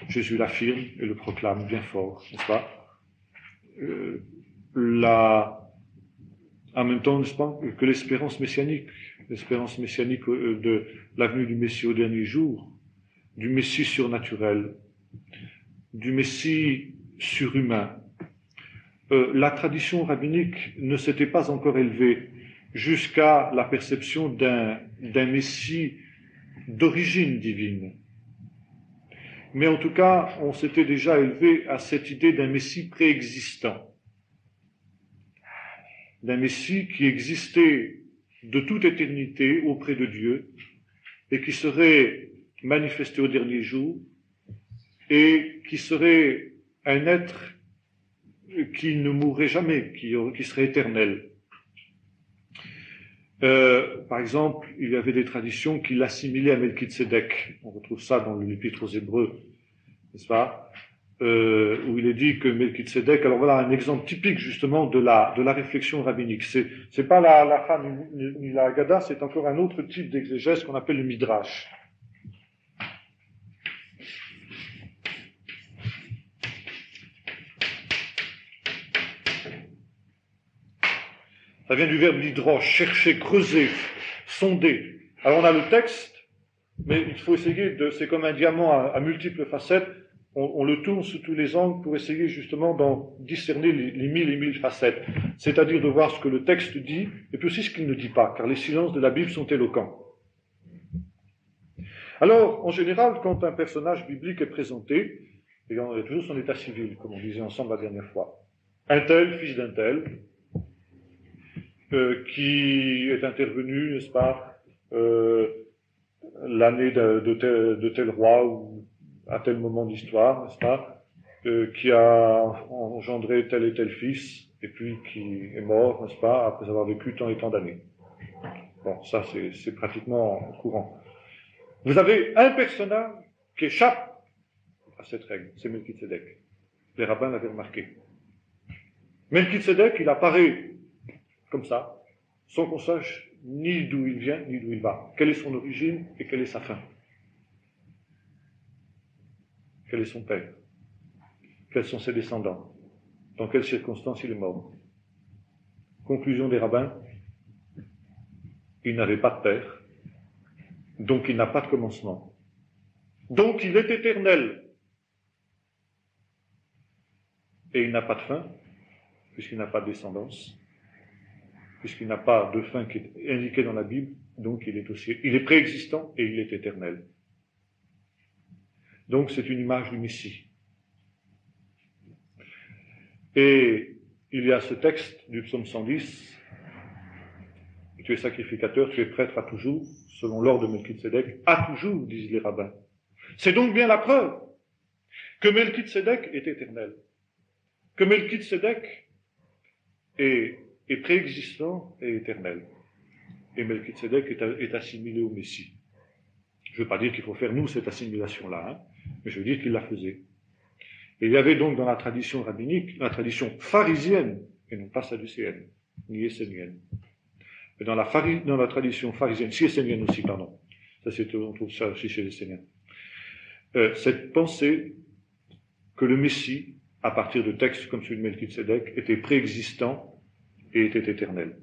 Jésus l'affirme et le proclame bien fort, n'est-ce pas? En même temps, n'est-ce pas, que l'espérance messianique de la venue du Messie au dernier jour, du Messie surnaturel, du Messie surhumain. La tradition rabbinique ne s'était pas encore élevée jusqu'à la perception d'un Messie d'origine divine. Mais en tout cas, on s'était déjà élevé à cette idée d'un Messie préexistant, d'un Messie qui existait de toute éternité auprès de Dieu et qui serait manifesté au dernier jour et qui serait un être qui ne mourrait jamais, qui serait éternel. Par exemple, il y avait des traditions qui l'assimilaient à Melchizedek. On retrouve ça dans l'Épître aux Hébreux, n'est-ce pas? Où il est dit que Melchizedek, alors voilà un exemple typique justement de la réflexion rabbinique. C'est pas la halakha ni la Haggadah, c'est encore un autre type d'exégèse qu'on appelle le Midrash. Ça vient du verbe lidrosh, chercher, creuser, sonder. Alors on a le texte, mais il faut essayer c'est comme un diamant à multiples facettes, on le tourne sous tous les angles pour essayer justement d'en discerner les mille et mille facettes. C'est-à-dire de voir ce que le texte dit, et puis aussi ce qu'il ne dit pas, car les silences de la Bible sont éloquents. Alors, en général, quand un personnage biblique est présenté, il y a toujours son état civil, comme on disait ensemble la dernière fois. Un tel, fils d'un tel, qui est intervenu, n'est-ce pas, l'année de tel roi ou à tel moment d'histoire, n'est-ce pas, qui a engendré tel et tel fils, et puis qui est mort, n'est-ce pas, après avoir vécu tant et tant d'années. Bon, ça c'est pratiquement courant. Vous avez un personnage qui échappe à cette règle, c'est Melchizedek. Les rabbins l'avaient remarqué. Melchizedek, il apparaît comme ça, sans qu'on sache ni d'où il vient, ni d'où il va. Quelle est son origine et quelle est sa fin? Quel est son père? Quels sont ses descendants? Dans quelles circonstances il est mort? Conclusion des rabbins, il n'avait pas de père, donc il n'a pas de commencement. Donc il est éternel. Et il n'a pas de fin, puisqu'il n'a pas de descendance, puisqu'il n'a pas de fin qui est indiqué dans la Bible, donc il est préexistant et il est éternel. Donc c'est une image du Messie. Et il y a ce texte du psaume 110, tu es sacrificateur, tu es prêtre à toujours, selon l'ordre de Melchizedek, à toujours, disent les rabbins. C'est donc bien la preuve que Melchizedek est éternel, que Melchizedek est préexistant et éternel. Et Melchizedek est assimilé au Messie. Je ne veux pas dire qu'il faut faire nous cette assimilation-là, mais je veux dire qu'il la faisait. Et il y avait donc dans la tradition rabbinique, la tradition pharisienne, et non pas sadducéenne, ni essénienne. Mais dans la tradition pharisienne, si essénienne aussi, pardon, on trouve ça aussi chez les esséniens, cette pensée que le Messie, à partir de textes comme celui de Melchizedek, était préexistant et était éternel.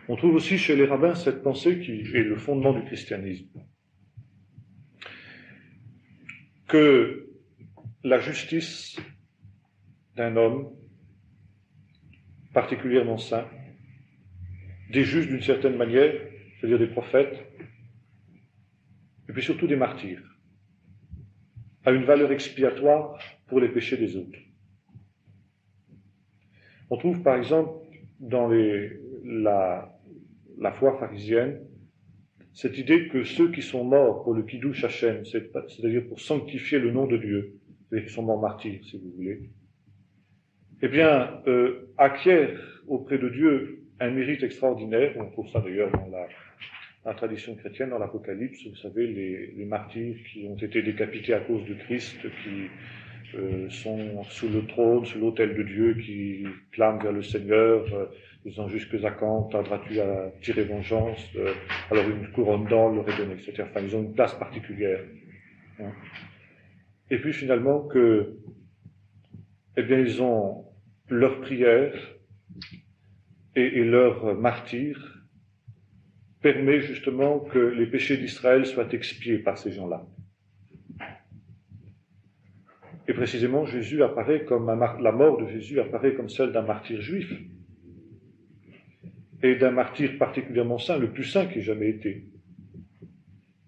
On trouve aussi chez les rabbins cette pensée qui est le fondement du christianisme, que la justice d'un homme particulièrement saint, des justes d'une certaine manière, c'est-à-dire des prophètes, et puis surtout des martyrs, a une valeur expiatoire pour les péchés des autres. On trouve par exemple dans la foi pharisienne cette idée que ceux qui sont morts pour le Kiddush Hashem, c'est-à-dire pour sanctifier le nom de Dieu, c'est-à-dire qui sont morts martyrs, si vous voulez, eh bien, acquièrent auprès de Dieu un mérite extraordinaire. On trouve ça d'ailleurs dans la tradition chrétienne, dans l'Apocalypse, vous savez, les martyrs qui ont été décapités à cause de Christ, qui sont sous le trône, sous l'autel de Dieu, qui clament vers le Seigneur, disant jusque à quand tarderas-tu à tirer vengeance, alors une couronne d'or leur est donnée, etc. Enfin, ils ont une place particulière. Hein. Et puis finalement eh bien, ils ont leur prière et leur martyr permet justement que les péchés d'Israël soient expiés par ces gens-là. Et précisément, Jésus apparaît comme la mort de Jésus apparaît comme celle d'un martyr juif, et d'un martyr particulièrement saint, le plus saint qui ait jamais été.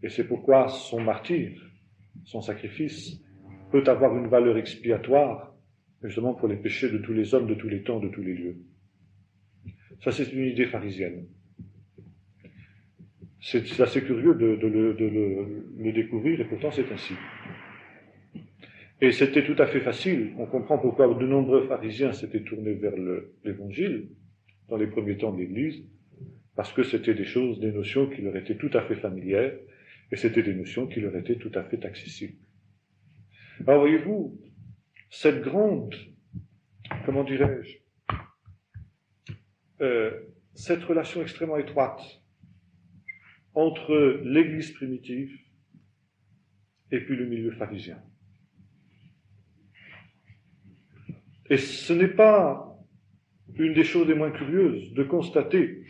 Et c'est pourquoi son martyr, son sacrifice, peut avoir une valeur expiatoire, justement pour les péchés de tous les hommes, de tous les temps, de tous les lieux. Ça, c'est une idée pharisienne. C'est assez curieux de le découvrir, et pourtant c'est ainsi. Et c'était tout à fait facile. On comprend pourquoi de nombreux pharisiens s'étaient tournés vers l'Évangile dans les premiers temps de l'Église, parce que c'était des notions qui leur étaient tout à fait familières, et c'était des notions qui leur étaient tout à fait accessibles. Alors voyez-vous, cette grande, comment dirais-je, cette relation extrêmement étroite entre l'Église primitive et puis le milieu pharisien. Et ce n'est pas une des choses les moins curieuses de constater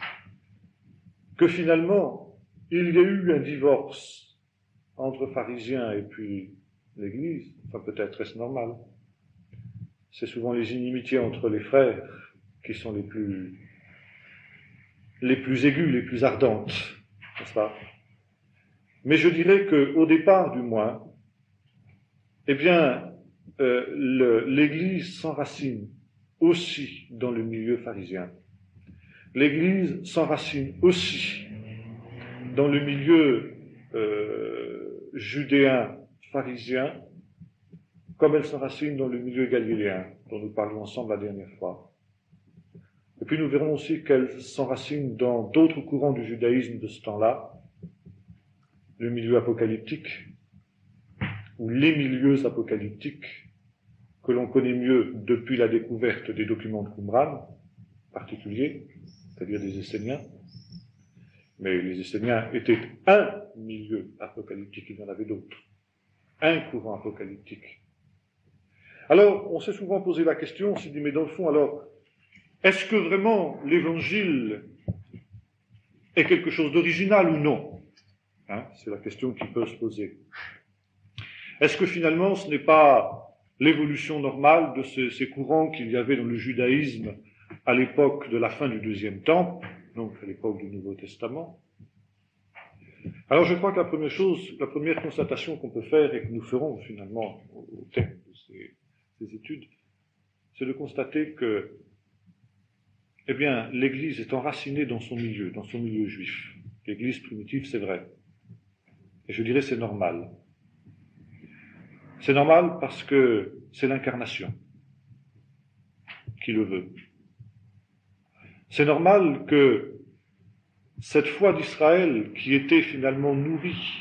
que finalement, il y a eu un divorce entre pharisiens et puis l'Église. Enfin, peut-être est-ce normal. C'est souvent les inimitiés entre les frères qui sont les plus aiguës, les plus ardentes, n'est-ce pas? Mais je dirais qu'au départ, du moins, eh bien, l'Église s'enracine aussi dans le milieu pharisien. L'Église s'enracine aussi dans le milieu judéen pharisien, comme elle s'enracine dans le milieu galiléen, dont nous parlons ensemble la dernière fois. Et puis nous verrons aussi qu'elle s'enracine dans d'autres courants du judaïsme de ce temps-là, le milieu apocalyptique, ou les milieux apocalyptiques, que l'on connaît mieux depuis la découverte des documents de Qumran, particuliers, c'est-à-dire des Esséniens. Mais les Esséniens étaient un milieu apocalyptique, il y en avait d'autres. Un courant apocalyptique Alors, on s'est souvent posé la question, on s'est dit, mais dans le fond, alors, est-ce que vraiment l'évangile est quelque chose d'original ou non? C'est la question qui peut se poser. Est-ce que finalement ce n'est pas l'évolution normale de ces courants qu'il y avait dans le judaïsme à l'époque de la fin du deuxième temple, donc à l'époque du Nouveau Testament? Alors je crois que la première constatation qu'on peut faire et que nous ferons finalement au terme de ces études, c'est de constater que, eh bien, l'Église est enracinée dans son milieu juif. L'Église primitive, c'est vrai. Et je dirais c'est normal. C'est normal parce que c'est l'incarnation qui le veut. C'est normal que cette foi d'Israël, qui était finalement nourrie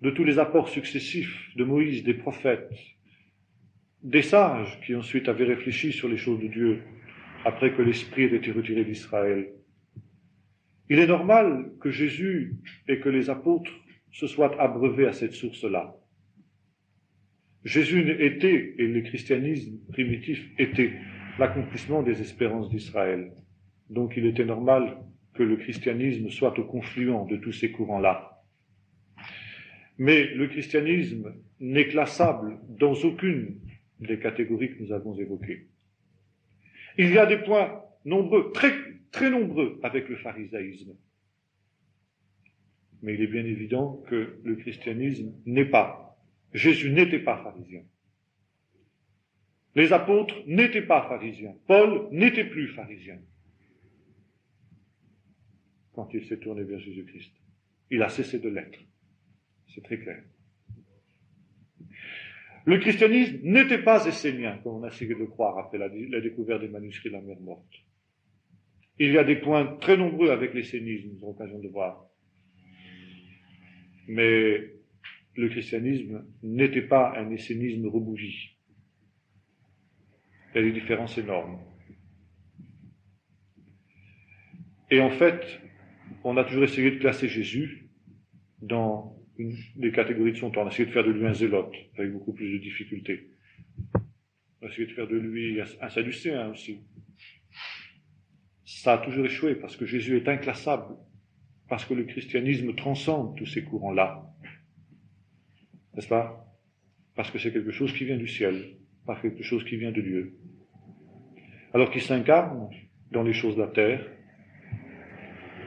de tous les apports successifs de Moïse, des prophètes, des sages qui ensuite avaient réfléchi sur les choses de Dieu après que l'Esprit ait été retiré d'Israël, il est normal que Jésus et que les apôtres se soient abreuvés à cette source-là. Jésus était, et le christianisme primitif était, l'accomplissement des espérances d'Israël. Donc il était normal que le christianisme soit au confluent de tous ces courants-là. Mais le christianisme n'est classable dans aucune des catégories que nous avons évoquées. Il y a des points nombreux, très, très nombreux avec le pharisaïsme. Mais il est bien évident que le christianisme n'est pas. Jésus n'était pas pharisien. Les apôtres n'étaient pas pharisiens. Paul n'était plus pharisien quand il s'est tourné vers Jésus-Christ. Il a cessé de l'être. C'est très clair. Le christianisme n'était pas essénien, comme on a essayé de le croire après la découverte des manuscrits de la mer morte. Il y a des points très nombreux avec l'essénisme, nous avons l'occasion de voir. Mais le christianisme n'était pas un essénisme rebouilli. Il y a des différences énormes. Et en fait, on a toujours essayé de classer Jésus dans les catégories de son temps. On a essayé de faire de lui un zélote, avec beaucoup plus de difficultés. On a essayé de faire de lui un sadducéen aussi. Ça a toujours échoué, parce que Jésus est inclassable, parce que le christianisme transcende tous ces courants-là. N'est-ce pas? Parce que c'est quelque chose qui vient du ciel, pas quelque chose qui vient de Dieu. Alors qu'il s'incarne dans les choses de la terre,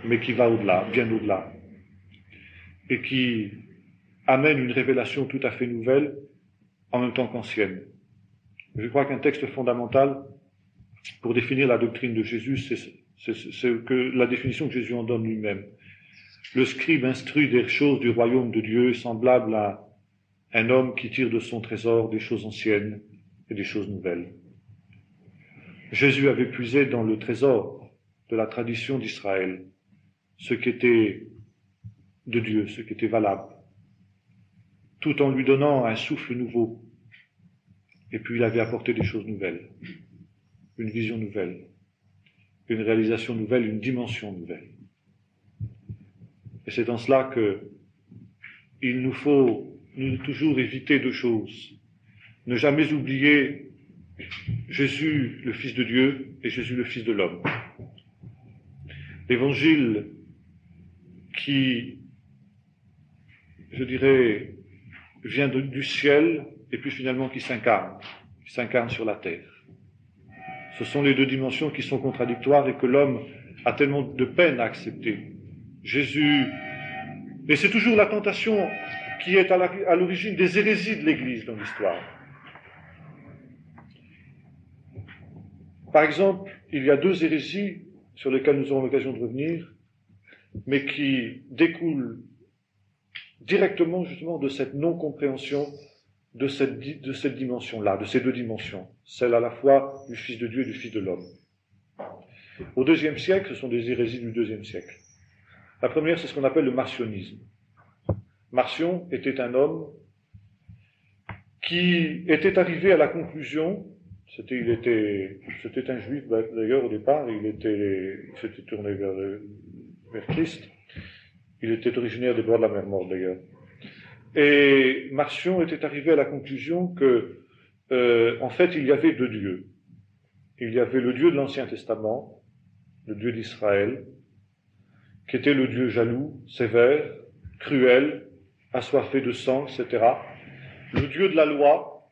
mais qui va au-delà, bien au-delà, et qui amène une révélation tout à fait nouvelle, en même temps qu'ancienne. Je crois qu'un texte fondamental pour définir la doctrine de Jésus, c'est que la définition que Jésus en donne lui-même. Le scribe instruit des choses du royaume de Dieu, semblable à un homme qui tire de son trésor des choses anciennes et des choses nouvelles. Jésus avait puisé dans le trésor de la tradition d'Israël ce qui était de Dieu, ce qui était valable, tout en lui donnant un souffle nouveau. Et puis il avait apporté des choses nouvelles, une vision nouvelle, une réalisation nouvelle, une dimension nouvelle. Et c'est en cela que il nous faut toujours éviter deux choses. Ne jamais oublier Jésus, le Fils de Dieu, et Jésus, le Fils de l'homme. L'évangile qui, je dirais, vient du ciel, et puis finalement qui s'incarne sur la terre. Ce sont les deux dimensions qui sont contradictoires et que l'homme a tellement de peine à accepter. Jésus, et c'est toujours la tentation qui est à l'origine des hérésies de l'Église dans l'histoire. Par exemple, il y a deux hérésies sur lesquelles nous aurons l'occasion de revenir, mais qui découlent directement justement de cette non-compréhension de cette dimension-là, de ces deux dimensions, celle à la fois du Fils de Dieu et du Fils de l'homme. Au IIe siècle, ce sont des hérésies du IIe siècle. La première, c'est ce qu'on appelle le marcionisme. Marcion était un homme qui était arrivé à la conclusion, c'était un juif d'ailleurs au départ, il s'était tourné vers Christ, il était originaire des bords de la mer Morte d'ailleurs. Et Marcion était arrivé à la conclusion que en fait, il y avait deux dieux. Il y avait le Dieu de l'Ancien Testament, le Dieu d'Israël, qui était le Dieu jaloux, sévère, cruel, assoiffé de sang, etc. Le Dieu de la loi.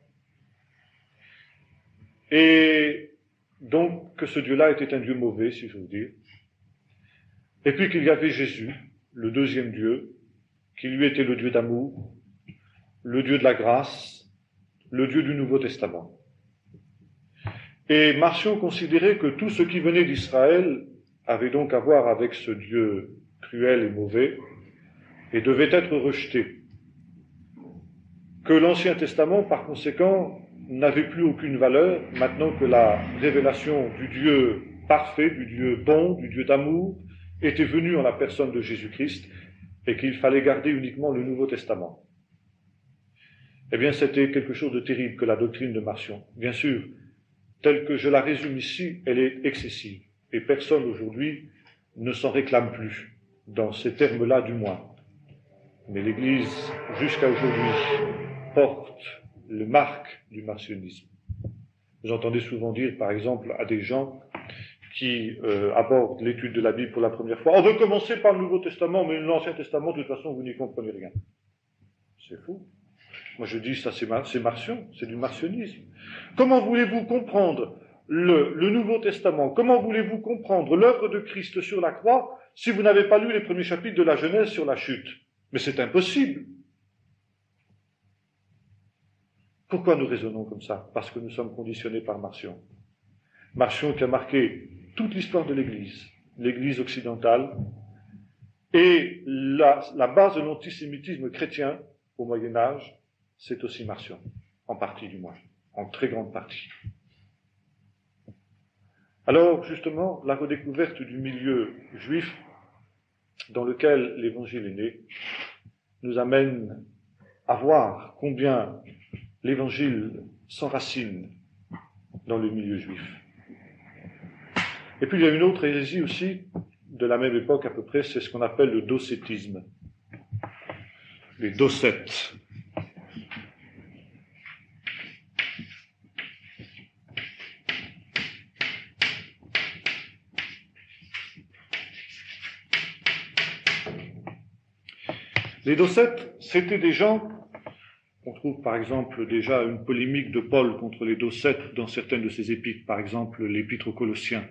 Et donc que ce Dieu-là était un Dieu mauvais, si j'ose dire. Et puis qu'il y avait Jésus, le deuxième Dieu, qui lui était le Dieu d'amour, le Dieu de la grâce, le Dieu du Nouveau Testament. Et Marcion considérait que tout ce qui venait d'Israël avait donc à voir avec ce Dieu cruel et mauvais et devait être rejeté. Que l'Ancien Testament, par conséquent, n'avait plus aucune valeur maintenant que la révélation du Dieu parfait, du Dieu bon, du Dieu d'amour, était venue en la personne de Jésus-Christ et qu'il fallait garder uniquement le Nouveau Testament. Eh bien, c'était quelque chose de terrible que la doctrine de Marcion. Bien sûr, telle que je la résume ici, elle est excessive. Et personne aujourd'hui ne s'en réclame plus, dans ces termes-là du moins. Mais l'Église, jusqu'à aujourd'hui, porte le marque du marcionisme. Vous entendez souvent dire, par exemple, à des gens qui abordent l'étude de la Bible pour la première fois, on veut commencer par le Nouveau Testament, mais l'Ancien Testament, de toute façon, vous n'y comprenez rien. C'est fou. Moi, je dis, ça, c'est martion, c'est du marcionisme. Comment voulez-vous comprendre le Nouveau Testament? Comment voulez-vous comprendre l'œuvre de Christ sur la croix si vous n'avez pas lu les premiers chapitres de la Genèse sur la chute? Mais c'est impossible. Pourquoi nous raisonnons comme ça? Parce que nous sommes conditionnés par Marcion. Marcion qui a marqué toute l'histoire de l'Église, l'Église occidentale, et la base de l'antisémitisme chrétien au Moyen-Âge, c'est aussi Marcion, en partie du moins, en très grande partie. Alors, justement, la redécouverte du milieu juif dans lequel l'Évangile est né nous amène à voir combien l'Évangile s'enracine dans le milieu juif. Et puis il y a une autre hérésie aussi, de la même époque à peu près, c'est ce qu'on appelle le docétisme. Les docètes. Les docètes, c'était des gens, on trouve par exemple déjà une polémique de Paul contre les docètes dans certaines de ses épîtres, par exemple l'épître aux Colossiens,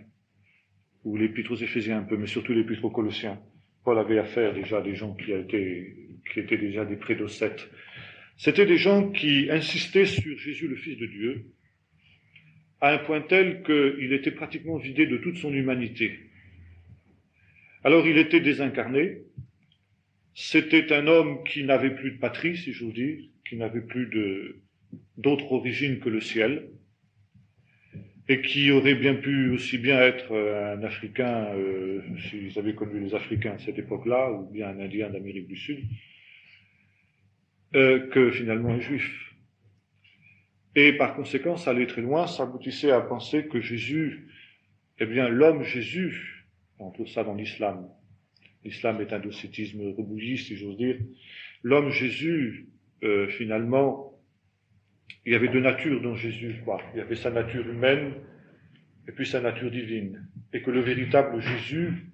ou l'épître aux Éphésiens un peu, mais surtout l'épître aux Colossiens. Paul avait affaire déjà à des gens qui étaient déjà des prédocètes. C'était des gens qui insistaient sur Jésus le Fils de Dieu, à un point tel qu'il était pratiquement vidé de toute son humanité. Alors il était désincarné, c'était un homme qui n'avait plus de patrie, si j'ose dire, qui n'avait plus d'autre origine que le ciel, et qui aurait bien pu aussi bien être un Africain, s'ils avaient connu les Africains à cette époque-là, ou bien un Indien d'Amérique du Sud, que finalement un Juif. Et par conséquent, ça allait très loin, ça aboutissait à penser que Jésus, eh bien l'homme Jésus, on trouve ça dans l'islam. L'islam est un docétisme rebouilli, si j'ose dire. L'homme Jésus, finalement, il y avait deux natures dans Jésus, quoi. Il y avait sa nature humaine et puis sa nature divine. Et que le véritable Jésus,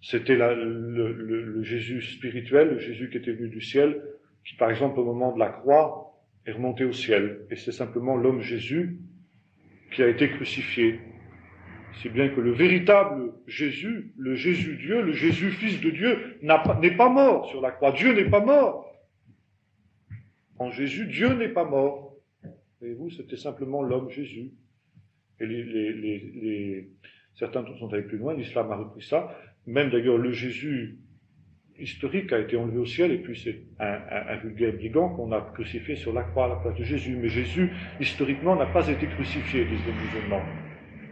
c'était le Jésus spirituel, le Jésus qui était venu du ciel, qui par exemple au moment de la croix est remonté au ciel. Et c'est simplement l'homme Jésus qui a été crucifié. Si bien que le véritable Jésus, le Jésus Dieu, le Jésus Fils de Dieu, n'est pas mort sur la croix. Dieu n'est pas mort. En Jésus, Dieu n'est pas mort. Voyez-vous, c'était simplement l'homme Jésus. Et certains sont allés plus loin, l'islam a repris ça. Même d'ailleurs, le Jésus historique a été enlevé au ciel, et puis c'est un vulgaire brigand qu'on a crucifié sur la croix à la place de Jésus. Mais Jésus, historiquement, n'a pas été crucifié, disent les musulmans.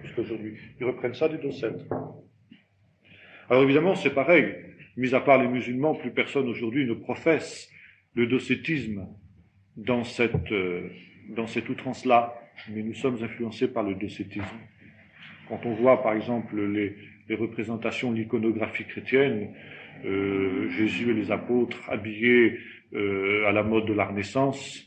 Jusqu'aujourd'hui. Ils reprennent ça des docètes. Alors évidemment, c'est pareil. Mis à part les musulmans, plus personne aujourd'hui ne professe le docétisme dans cette outrance-là. Mais nous sommes influencés par le docétisme. Quand on voit, par exemple, les représentations de l'iconographie chrétienne, Jésus et les apôtres habillés à la mode de la Renaissance,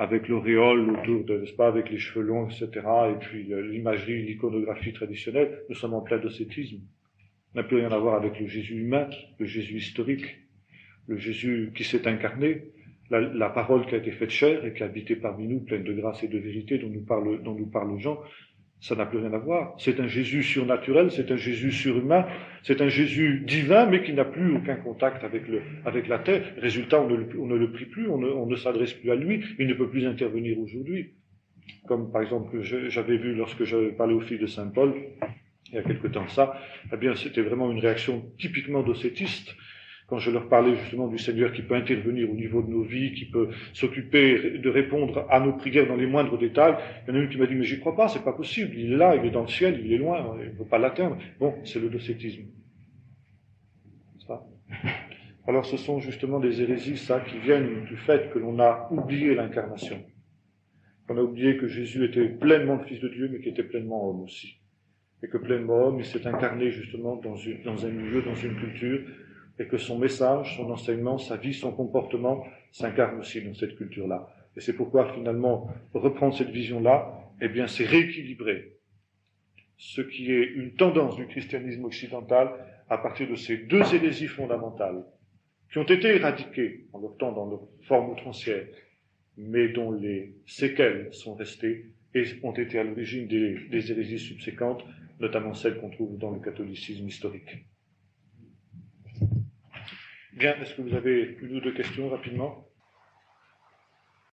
avec l'auréole autour de, n'est-ce pas, avec les cheveux longs, etc., et puis l'imagerie, l'iconographie traditionnelle, nous sommes en plein docétisme. Ça n'a plus rien à voir avec le Jésus humain, le Jésus historique, le Jésus qui s'est incarné, la parole qui a été faite chair et qui a habité parmi nous, pleine de grâce et de vérité, dont nous parle Jean. Ça n'a plus rien à voir. C'est un Jésus surnaturel, c'est un Jésus surhumain, c'est un Jésus divin, mais qui n'a plus aucun contact avec la terre. Résultat, on ne le prie plus, on ne s'adresse plus à lui, il ne peut plus intervenir aujourd'hui. Comme par exemple, j'avais vu lorsque j'avais parlé aux filles de Saint Paul, il y a quelque temps ça, eh bien, c'était vraiment une réaction typiquement docétiste. Quand je leur parlais justement du Seigneur qui peut intervenir au niveau de nos vies, qui peut s'occuper de répondre à nos prières dans les moindres détails, il y en a une qui m'a dit, mais j'y crois pas, c'est pas possible, il est là, il est dans le ciel, il est loin, on ne peut pas l'atteindre. Bon, c'est le docétisme. Ça. Alors ce sont justement des hérésies, ça, qui viennent du fait que l'on a oublié l'incarnation. Qu'on a oublié que Jésus était pleinement le Fils de Dieu, mais qui était pleinement homme aussi. Et que pleinement homme, il s'est incarné justement dans un milieu, dans une culture, et que son message, son enseignement, sa vie, son comportement s'incarne aussi dans cette culture-là. Et c'est pourquoi, finalement, reprendre cette vision-là, eh bien, c'est rééquilibrer ce qui est une tendance du christianisme occidental à partir de ces deux hérésies fondamentales, qui ont été éradiquées en leur temps dans leur forme outrancière, mais dont les séquelles sont restées et ont été à l'origine des hérésies subséquentes, notamment celles qu'on trouve dans le catholicisme historique. Bien, est-ce que vous avez une ou deux questions rapidement ?